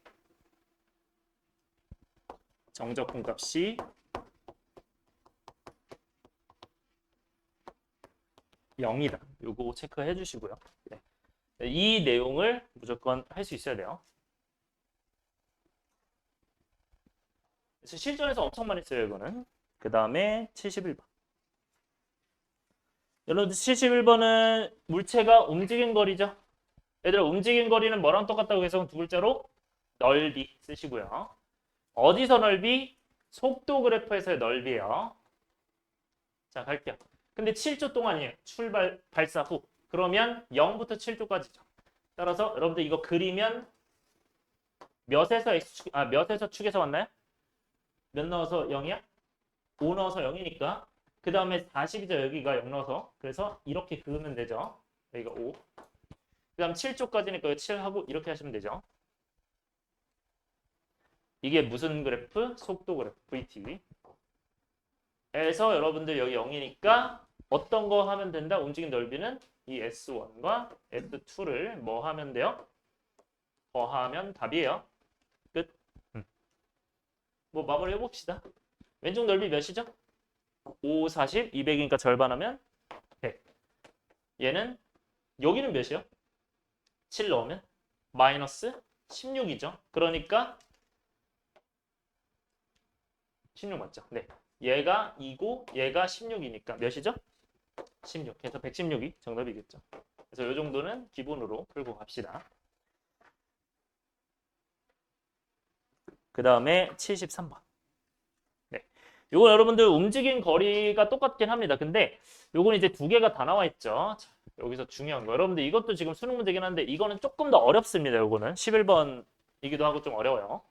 0이다. 요거 체크해 주시고요. 네. 이 내용을 무조건 할 수 있어야 돼요. 그래서 실전에서 엄청 많이 써요, 이거는. 그 다음에 71번. 여러분들 71번은 물체가 움직인 거리죠. 얘들아 움직인 거리는 뭐랑 똑같다고 해서 두 글자로 넓이 쓰시고요. 어디서 넓이? 속도 그래프에서의 넓이에요. 자, 갈게요. 근데 7초 동안이에요. 발사 후. 그러면 0부터 7초까지죠. 따라서 여러분들 이거 그리면 몇에서 x축, 몇에서 축에서 왔나요? 몇 넣어서 0이야? 5 넣어서 0이니까 그 다음에 40이죠. 여기가 0 넣어서. 그래서 이렇게 그으면 되죠. 여기가 5. 그 다음 7초까지니까 7하고 이렇게 하시면 되죠. 이게 무슨 그래프? 속도 그래프. VT. 에서 여러분들 여기 0이니까 어떤 거 하면 된다? 움직임 넓이는 이 S1과 S2를 뭐 하면 돼요? 더하면 답이에요. 끝. 뭐 마무리 해봅시다. 왼쪽 넓이 몇이죠? 5, 40, 200이니까 절반하면 100. 얘는 여기는 몇이요? 7 넣으면 마이너스 16이죠. 그러니까 16 맞죠? 네. 얘가 2고 얘가 16이니까 몇이죠? 16. 그래서 116이 정답이겠죠. 그래서 이 정도는 기본으로 풀고 갑시다. 그 다음에 73번. 네. 요거 여러분들 움직인 거리가 똑같긴 합니다. 근데 요건 이제 두 개가 다 나와 있죠. 자, 여기서 중요한 거. 여러분들 이것도 지금 수능 문제긴 한데 이거는 조금 더 어렵습니다. 요거는 11번이기도 하고 좀 어려워요.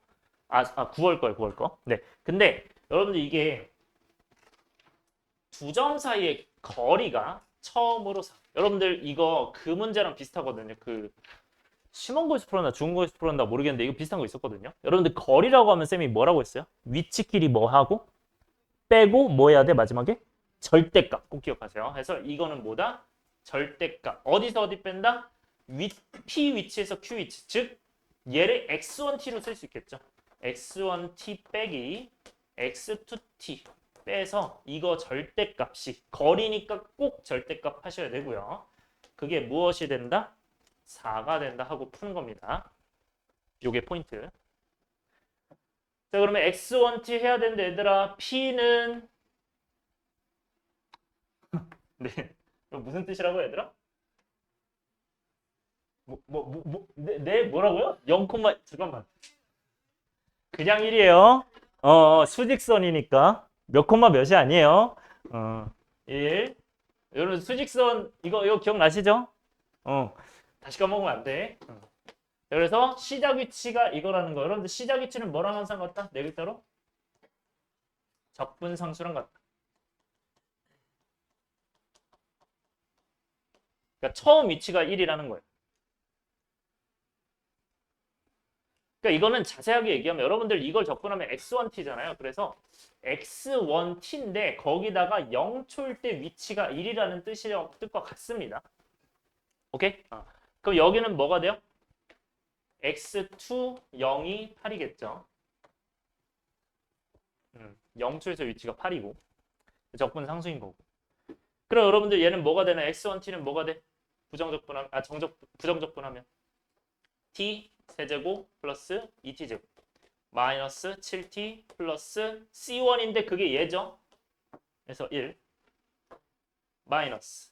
9월 거예요, 9월 거. 네. 근데 여러분들 이게 두 점 사이의 거리가 처음으로 여러분들 이거 그 문제랑 비슷하거든요. 그 심원고에서 풀었나 중원고에서 풀었나 모르겠는데 이거 비슷한 거 있었거든요. 여러분들 거리라고 하면 쌤이 뭐라고 했어요? 위치끼리 뭐 하고 빼고 뭐 해야 돼 마지막에? 절대값 꼭 기억하세요. 그래서 이거는 뭐다? 절대값. 어디서 어디 뺀다? P 위치에서 Q 위치. 즉 얘를 x1t로 쓸 수 있겠죠. x1t 빼기 x2t 빼서 이거 절대값이 거리니까 꼭 절대값 하셔야 되고요. 그게 무엇이 된다? 4가 된다 하고 푸는 겁니다. 요게 포인트. 자, 그러면 x1t 해야 되는데 얘들아 p는 네. 이거 무슨 뜻이라고 얘들아? 뭐라고요? 0, 잠깐만. 그냥 1이에요. 수직선이니까 몇 콤마 몇이 아니에요. 1. 여러분 수직선 이거 기억나시죠? 다시 까먹으면 안 돼. 그래서 시작 위치가 이거라는 거. 여러분들 시작 위치는 뭐랑 항상 같다? 네 글자로? 적분상수랑 같다. 그러니까 처음 위치가 1이라는 거예요. 그러니까 이거는 자세하게 얘기하면 여러분들 이걸 적분하면 x1t잖아요. 그래서 x1t인데 거기다가 0초일 때 위치가 1이라는 뜻과 같습니다. 오케이? 그럼 여기는 뭐가 돼요? x2, 0이 8이겠죠. 0초에서 위치가 8이고 적분 상수인 거고. 그럼 여러분들 얘는 뭐가 되나? x1t는 뭐가 돼? 부정적분하면 부정적분하면 t 세제곱 플러스 2t제곱 마이너스 7t 플러스 c1인데 그게 얘죠. 그래서 1 마이너스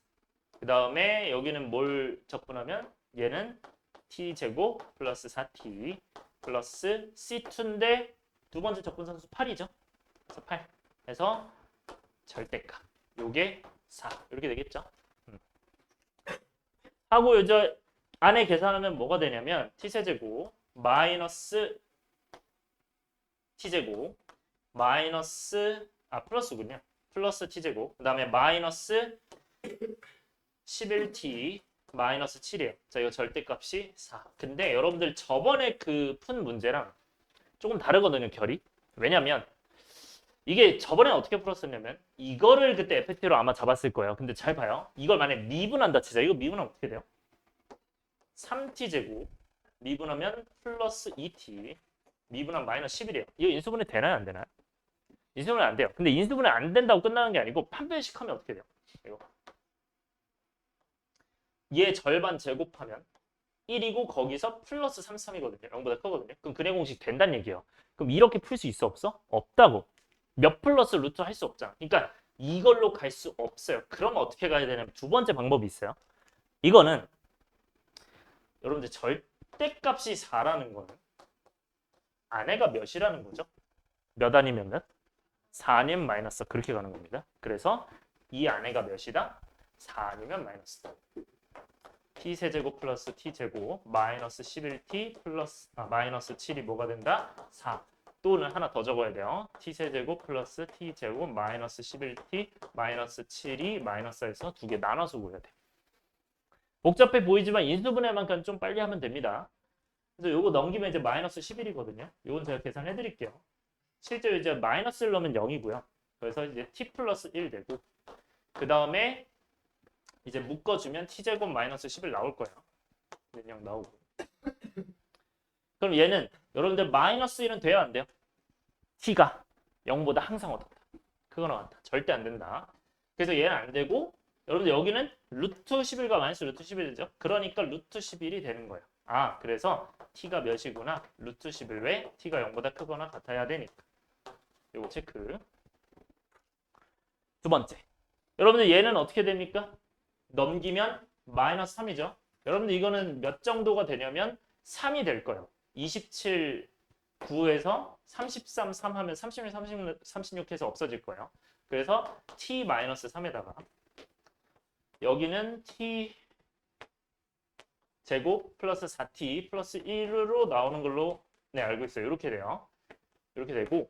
그 다음에 여기는 뭘 적분하면 얘는 t제곱 플러스 4t 플러스 c2인데 두 번째 적분상수 8이죠. 그래서 8 해서 절대값 요게 4 이렇게 되겠죠. 하고 이제 안에 계산하면 뭐가 되냐면 t세제곱 마이너스 t제곱 마이너스 플러스군요. 플러스 t제곱 그 다음에 마이너스 11t 마이너스 7이에요. 자 이거 절대값이 4. 근데 여러분들 저번에 그 푼 문제랑 조금 다르거든요. 결이. 왜냐면 이게 저번에 어떻게 풀었었냐면 이거를 그때 FT로 아마 잡았을 거예요. 근데 잘 봐요. 이걸 만약에 미분한다 치자. 이거 미분하면 어떻게 돼요? 3t제곱 미분하면 플러스 2t 미분하면 마이너스 11이에요. 이거 인수분해 되나요? 안 되나요? 인수분해 안 돼요. 근데 인수분해 안 된다고 끝나는 게 아니고 판별식 하면 어떻게 돼요? 이거. 얘 절반 제곱하면 1이고 거기서 플러스 33이거든요. 0보다 크거든요. 그럼 근해 공식 된다는 얘기예요. 그럼 이렇게 풀 수 있어 없어? 없다고. 몇 플러스 루트 할 수 없잖아. 그러니까 이걸로 갈 수 없어요. 그러면 어떻게 가야 되냐면 두 번째 방법이 있어요. 이거는 여러분들 절대값이 4라는 거는 안에가 몇이라는 거죠? 몇 아니면 몇? 4 아니면 마이너스 그렇게 가는 겁니다. 그래서 이 안에가 몇이다? 4 아니면 마이너스다. t세제곱 플러스 t제곱 마이너스 11t 플러스 마이너스 7이 뭐가 된다? 4 또는 하나 더 적어야 돼요. t세제곱 플러스 t제곱 마이너스 11t 마이너스 7이 마이너스에서 두 개 나눠서 구해야 돼. 복잡해 보이지만 인수분해만큼 좀 빨리 하면 됩니다. 그래서 요거 넘기면 이제 마이너스 11이거든요. 요건 제가 계산해 드릴게요. 실제 이제 마이너스를 넣으면 0이고요. 그래서 이제 t 플러스 1 되고 그 다음에 이제 묶어주면 t제곱 마이너스 11 나올 거예요. 그냥 나오고. 그럼 얘는 여러분들 마이너스 1은 돼야 안 돼요? t가 0보다 항상 어떻다. 그거는 같다. 절대 안 된다. 그래서 얘는 안 되고 여러분들 여기는 루트 11과 마이너스 루트 11이죠. 그러니까 루트 11이 되는 거예요. 그래서 t가 몇이구나. 루트 11 왜? t가 0보다 크거나 같아야 되니까. 요거 체크. 두 번째. 여러분들 얘는 어떻게 됩니까? 넘기면 마이너스 3이죠. 여러분들 이거는 몇 정도가 되냐면 3이 될 거예요. 27 9에서 33, 3 하면 36, 36 해서 없어질 거예요. 그래서 t-3에다가 여기는 t 제곱 플러스 4t 플러스 1으로 나오는 걸로 네 알고 있어요. 이렇게 돼요. 이렇게 되고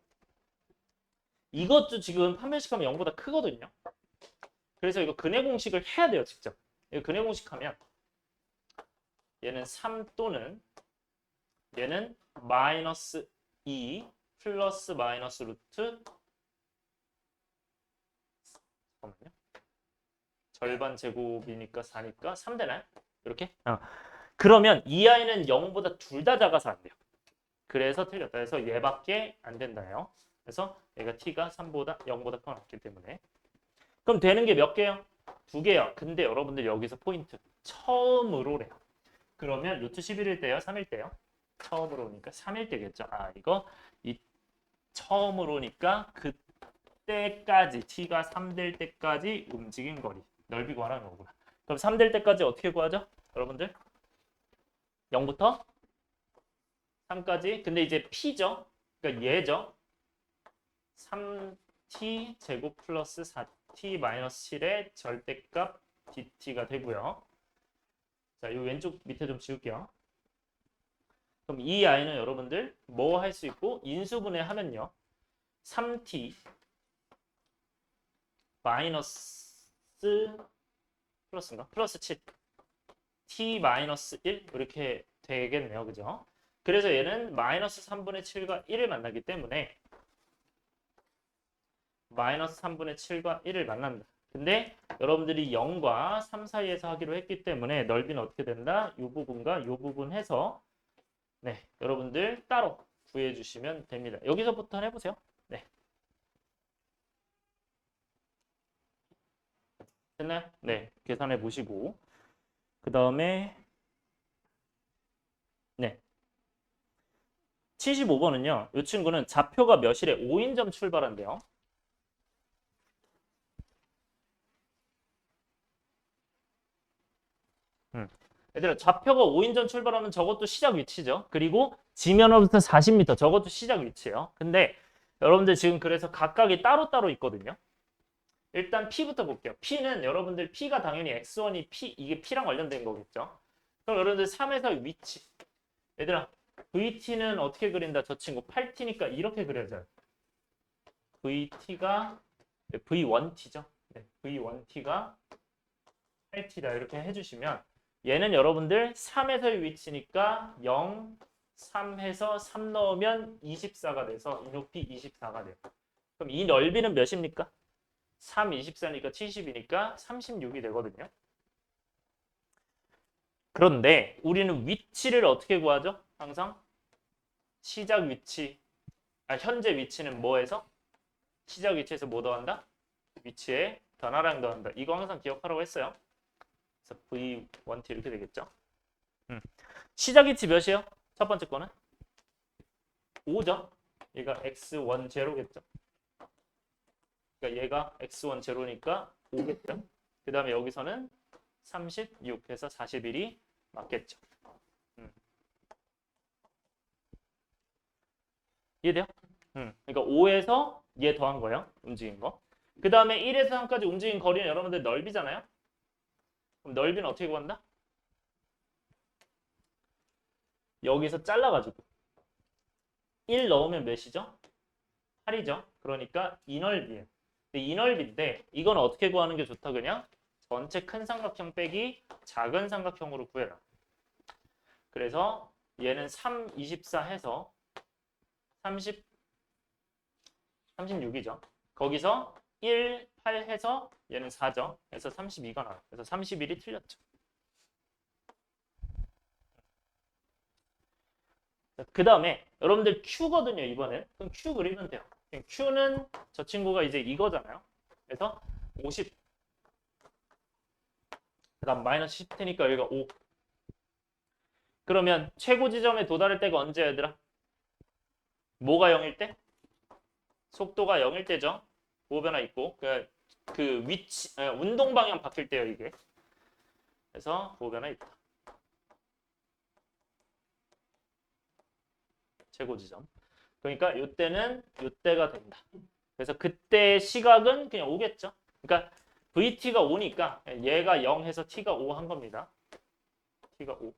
이것도 지금 판별식하면 0보다 크거든요. 그래서 이거 근해 공식을 해야 돼요. 직접. 이거 근해 공식 하면 얘는 3 또는 얘는 마이너스 2 플러스 마이너스 루트 잠깐만요. 절반 제곱이니까 4니까 3 되나요? 이렇게? 그러면 이 아이는 0보다 둘 다 작아서 안 돼요. 그래서 틀렸다. 그래서 얘밖에 안 된다요. 그래서 얘가 t가 3보다 0보다 커 났기 때문에 그럼 되는 게 몇 개요? 2개요. 근데 여러분들 여기서 포인트 처음으로래요. 그러면 루트 11일 때요? 3일 때요? 처음으로 오니까 3일 때겠죠. 이거 이 처음으로니까 그때까지 t가 3 될 때까지 움직인 거리 넓이 구하라는 거구나. 그럼 3 될 때까지 어떻게 구하죠? 여러분들 0부터 3까지 근데 이제 p죠. 그러니까 얘죠. 3t 제곱 플러스 4t 마이너스 7의 절대값 dt가 되고요. 자, 이 왼쪽 밑에 좀 지울게요. 그럼 이 i는 여러분들 뭐 할 수 있고 인수분해 하면요. 3t 마이너스 플러스인가? 플러스 7 t 마이너스 1 이렇게 되겠네요. 그죠? 그래서 얘는 마이너스 3분의 7과 1을 만나기 때문에 마이너스 3분의 7과 1을 만난다. 근데 여러분들이 0과 3 사이에서 하기로 했기 때문에 넓이는 어떻게 된다? 이 부분과 이 부분 해서 네, 여러분들 따로 구해주시면 됩니다. 여기서부터 해보세요. 네. 됐나요? 네, 계산해 보시고 그 다음에 네. 75번은요. 이 친구는 좌표가 몇일에 5인점 출발한대요. 얘들아 좌표가 5인전 출발하면 저것도 시작 위치죠. 그리고 지면으로부터 40m 저것도 시작 위치예요. 근데 여러분들 지금 그래서 각각이 따로따로 있거든요. 일단 P부터 볼게요. P는 여러분들 P가 당연히 X1이 P 이게 P랑 관련된 거겠죠. 그럼 여러분들 3에서 위치. 얘들아 VT는 어떻게 그린다? 저 친구 8T니까 이렇게 그려져요. VT가 V1T죠. 네, V1T가 8T다 이렇게 해주시면 얘는 여러분들 3에서의 위치니까 0, 3해서 3 넣으면 24가 돼서 이 높이 24가 돼요. 그럼 이 넓이는 몇입니까? 3, 24니까 70이니까 36이 되거든요. 그런데 우리는 위치를 어떻게 구하죠? 항상 시작 위치, 현재 위치는 뭐에서? 시작 위치에서 뭐 더한다? 위치에 변화량 더한다. 이거 항상 기억하라고 했어요. 그래서 V1T 이렇게 되겠죠. 시작 위치 몇이에요? 첫 번째 거는 5죠. 얘가 x1 제로겠죠. 그러니까 얘가 x1 제로니까 5겠죠. 그 다음에 여기서는 36해서 41이 맞겠죠. 이해돼요? 그러니까 5에서 얘 더한 거예요. 움직인 거. 그 다음에 1에서 3까지 움직인 거리는 여러분들 넓이잖아요. 그럼 넓이는 어떻게 구한다? 여기서 잘라가지고 1 넣으면 몇이죠? 8이죠. 그러니까 이 넓이에요. 이 넓이인데 이건 어떻게 구하는 게 좋다 그냥? 전체 큰 삼각형 빼기 작은 삼각형으로 구해라. 그래서 얘는 3, 24 해서 36이죠. 거기서 1, 8 해서 얘는 4죠. 그래서 32가 나와요. 그래서 31이 틀렸죠. 그 다음에 여러분들 Q거든요. 이번엔. 그럼 Q 그리면 돼요. Q는 저 친구가 이제 이거잖아요. 그래서 50. 그 다음 마이너스 10 테니까 여기가 5. 그러면 최고 지점에 도달할 때가 언제야 얘들아? 뭐가 0일 때? 속도가 0일 때죠. 보호변화 있고 그 위치 운동 방향 바뀔 때요 이게. 그래서 보호변화 있다. 최고 지점. 그러니까 이때는 이때가 된다. 그래서 그때 시각은 그냥 5겠죠. 그러니까 VT가 5니까 얘가 0 해서 T가 5 한 겁니다. T가 5.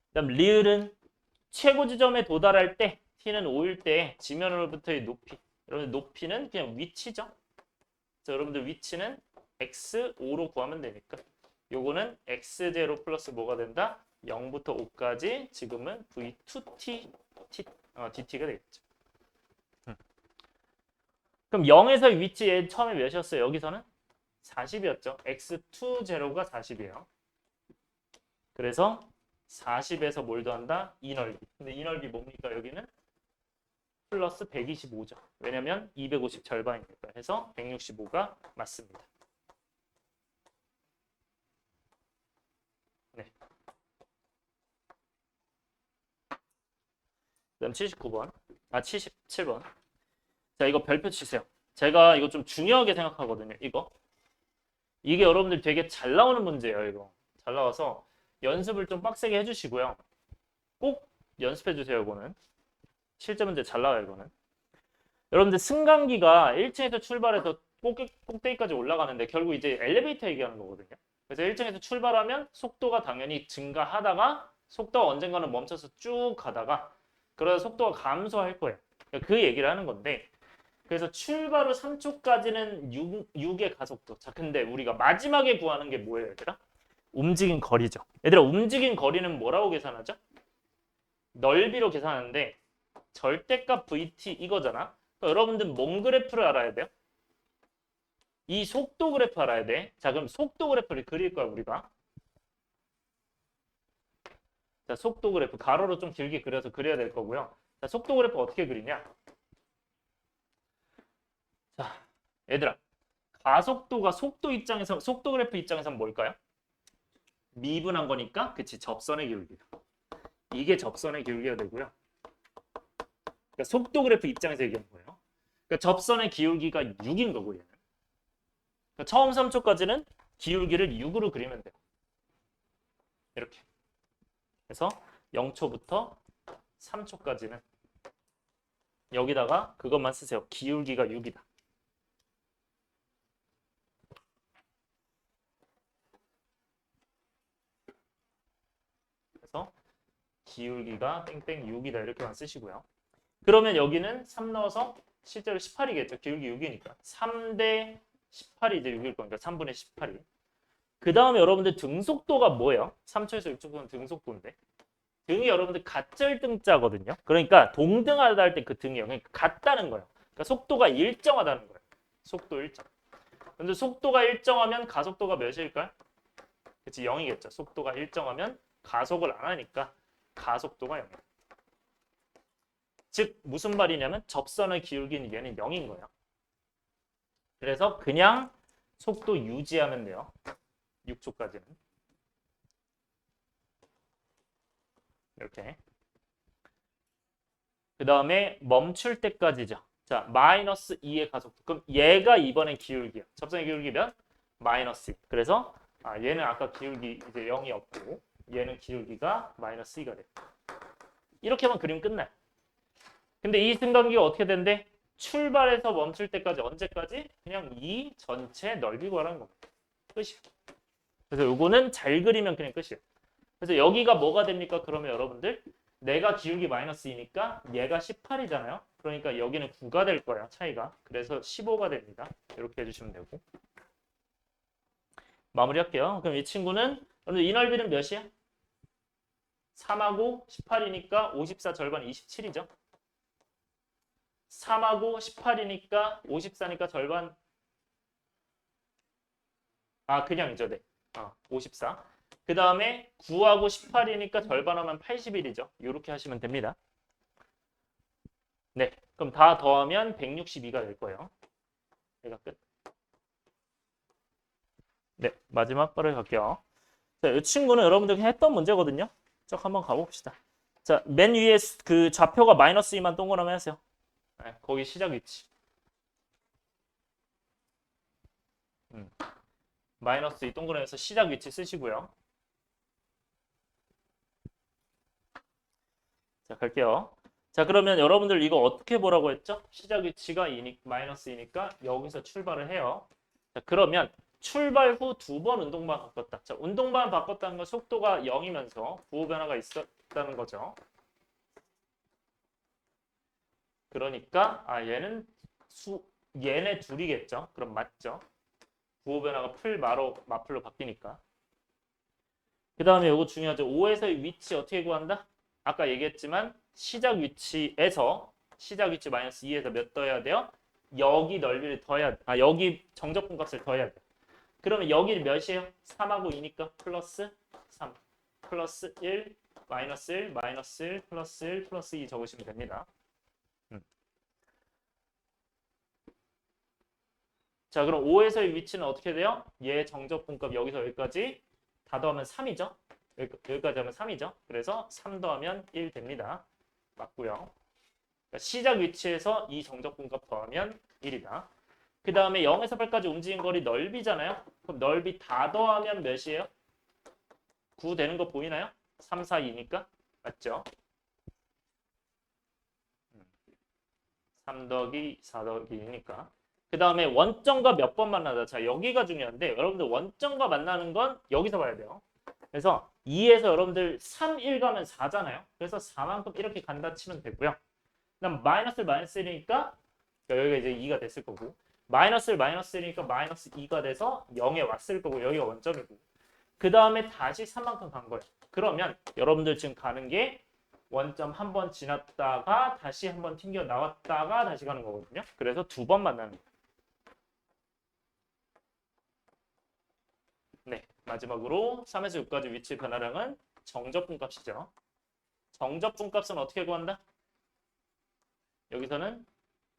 그다음 리을은 최고 지점에 도달할 때 T는 5일 때 지면으로부터의 높이. 여러분 높이는 그냥 위치죠. 그래서 여러분들 위치는 x5로 구하면 되니까 요거는 x0 플러스 뭐가 된다? 0부터 5까지 지금은 v2t dt가 되겠죠. 그럼 0에서 위치에 처음에 몇이었어요? 여기서는 40이었죠. x2 제로가 40이에요. 그래서 40에서 뭘 더한다? 이 넓이. 근데 이 넓이 뭡니까? 여기는 플러스 125죠. 왜냐면 250 절반이니까. 해서 165가 맞습니다. 네. 그다음 79번. 77번. 자, 이거 별표 치세요. 제가 이거 좀 중요하게 생각하거든요. 이게 여러분들 되게 잘 나오는 문제예요. 이거 잘 나와서 연습을 좀 빡세게 해주시고요. 꼭 연습해주세요. 이거는 실제 문제 잘 나와요. 이거는 여러분들 승강기가 1층에서 출발해서 꼭대기까지 올라가는데 결국 이제 엘리베이터 얘기하는 거거든요. 그래서 1층에서 출발하면 속도가 당연히 증가하다가 속도가 언젠가는 멈춰서 쭉 가다가 그러다 속도가 감소할 거예요. 그 얘기를 하는 건데 그래서 출발 후 3초까지는 6의 가속도. 자, 근데 우리가 마지막에 구하는 게 뭐예요, 얘들아? 움직인 거리죠. 얘들아, 움직인 거리는 뭐라고 계산하죠? 넓이로 계산하는데 절대값 VT 이거잖아. 그러니까 여러분들 뭔 그래프를 알아야 돼요? 이 속도 그래프 알아야 돼. 자, 그럼 속도 그래프를 그릴 거야, 우리가. 자, 속도 그래프 가로로 좀 길게 그려서 그려야 될 거고요. 자, 속도 그래프 어떻게 그리냐? 자, 얘들아. 가속도가 속도 그래프 입장에서는 뭘까요? 미분한 거니까, 그치, 접선의 기울기다. 이게 접선의 기울기가 되고요. 그러니까 속도 그래프 입장에서 얘기하는 거예요. 그러니까 접선의 기울기가 6인 거고, 얘는. 그러니까 처음 3초까지는 기울기를 6으로 그리면 돼요. 이렇게. 그래서 0초부터 3초까지는 여기다가 그것만 쓰세요. 기울기가 6이다. 그래서 기울기가 땡땡 6이다 이렇게만 쓰시고요. 그러면 여기는 3 넣어서 실제로 18이겠죠. 기울기 6이니까. 3대 18이 이제 6일 거니까 3분의 18이. 그 다음에 여러분들 등속도가 뭐예요? 3초에서 6초는 등속도인데. 등이 여러분들 같절등자거든요. 그러니까 동등하다 할 때 그 등이요. 그러니까 같다는 거예요. 그러니까 속도가 일정하다는 거예요. 속도 일정. 근데 속도가 일정하면 가속도가 몇일까요? 그치, 0이겠죠. 속도가 일정하면 가속을 안 하니까 가속도가 0이에요. 즉 무슨 말이냐면 접선의 기울기는 얘는 0인 거예요. 그래서 그냥 속도 유지하면 돼요. 6초까지는. 이렇게. 그 다음에 멈출 때까지죠. 자, 마이너스 2의 가속도. 그럼 얘가 이번엔 기울기야. 접선의 기울기면 마이너스 2. 그래서 얘는 아까 기울기 이제 0이었고 얘는 기울기가 마이너스 2가 돼. 이렇게만 그리면 끝나요. 근데 이 승강기가 어떻게 된대? 출발해서 멈출 때까지 언제까지? 그냥 이 전체 넓이 구하라는 겁니다. 끝이야. 그래서 요거는 잘 그리면 그냥 끝이에요. 그래서 여기가 뭐가 됩니까? 그러면 여러분들 내가 기울기 마이너스 2니까 얘가 18이잖아요. 그러니까 여기는 9가 될 거야, 차이가. 그래서 15가 됩니다. 이렇게 해주시면 되고. 마무리할게요. 그럼 이 친구는 여러분들 이 넓이는 몇이야? 3하고 18이니까 54 절반 27이죠. 3하고 18이니까 54니까 절반 그냥 이죠. 네. 54. 그 다음에 9하고 18이니까 절반하면 81이죠. 이렇게 하시면 됩니다. 네. 그럼 다 더하면 162가 될 거예요. 얘가 끝. 네. 마지막 거를 갈게요. 자, 이 친구는 여러분들이 했던 문제거든요. 쭉 한번 가봅시다. 자, 맨 위에 그 좌표가 마이너스 2만 동그라미 하세요. 네, 거기 시작 위치. 마이너스 2 동그라미에서 시작 위치 쓰시고요. 자, 갈게요. 자, 그러면 여러분들 이거 어떻게 보라고 했죠? 시작 위치가 마이너스 2니까 여기서 출발을 해요. 자, 그러면 출발 후 두 번 운동반 바꿨다. 자, 운동반 바꿨다는 건 속도가 0이면서 부호 변화가 있었다는 거죠. 그러니까 얘네 둘이겠죠. 그럼 맞죠? 부호 변화가 마플로 바뀌니까. 그 다음에 이거 중요하죠. 5에서의 위치 어떻게 구한다? 아까 얘기했지만 시작 위치 마이너스 2에서 몇 더해야 돼요? 여기 넓이를 여기 정적분 값을 더해야 돼. 그러면 여기는 몇이에요? 3하고 2니까 플러스 3 플러스 1 마이너스 1 마이너스 1 플러스 1 플러스 2 적으시면 됩니다. 자, 그럼 5에서의 위치는 어떻게 돼요? 얘 정적분값 여기서 여기까지 다 더하면 3이죠. 여기까지 하면 3이죠. 그래서 3 더하면 1 됩니다. 맞고요. 그러니까 시작 위치에서 이 정적분값 더하면 1이다. 그 다음에 0에서 8까지 움직인 거리 넓이잖아요. 그럼 넓이 다 더하면 몇이에요? 9 되는 거 보이나요? 3, 4, 2니까. 맞죠? 3 더하기 4 더하기 2니까. 그 다음에 원점과 몇 번 만나다. 자, 여기가 중요한데 여러분들 원점과 만나는 건 여기서 봐야 돼요. 그래서 2에서 여러분들 3, 1 가면 4잖아요. 그래서 4만큼 이렇게 간다 치면 되고요. 그다음 마이너스 1이니까 여기가 이제 2가 됐을 거고 마이너스 1이니까 마이너스 2가 돼서 0에 왔을 거고 여기가 원점이고 그 다음에 다시 3만큼 간 거예요. 그러면 여러분들 지금 가는 게 원점 한 번 지났다가 다시 한 번 튕겨 나왔다가 다시 가는 거거든요. 그래서 두 번 만나는 거예요. 네, 마지막으로 3에서 6까지 위치 변화량은 정적분 값이죠. 정적분 값은 어떻게 구한다?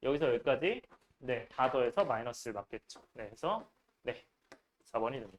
여기서 여기까지 네, 다 더해서 마이너스를 맞겠죠. 네, 그래서 네, 4번이 됩니다.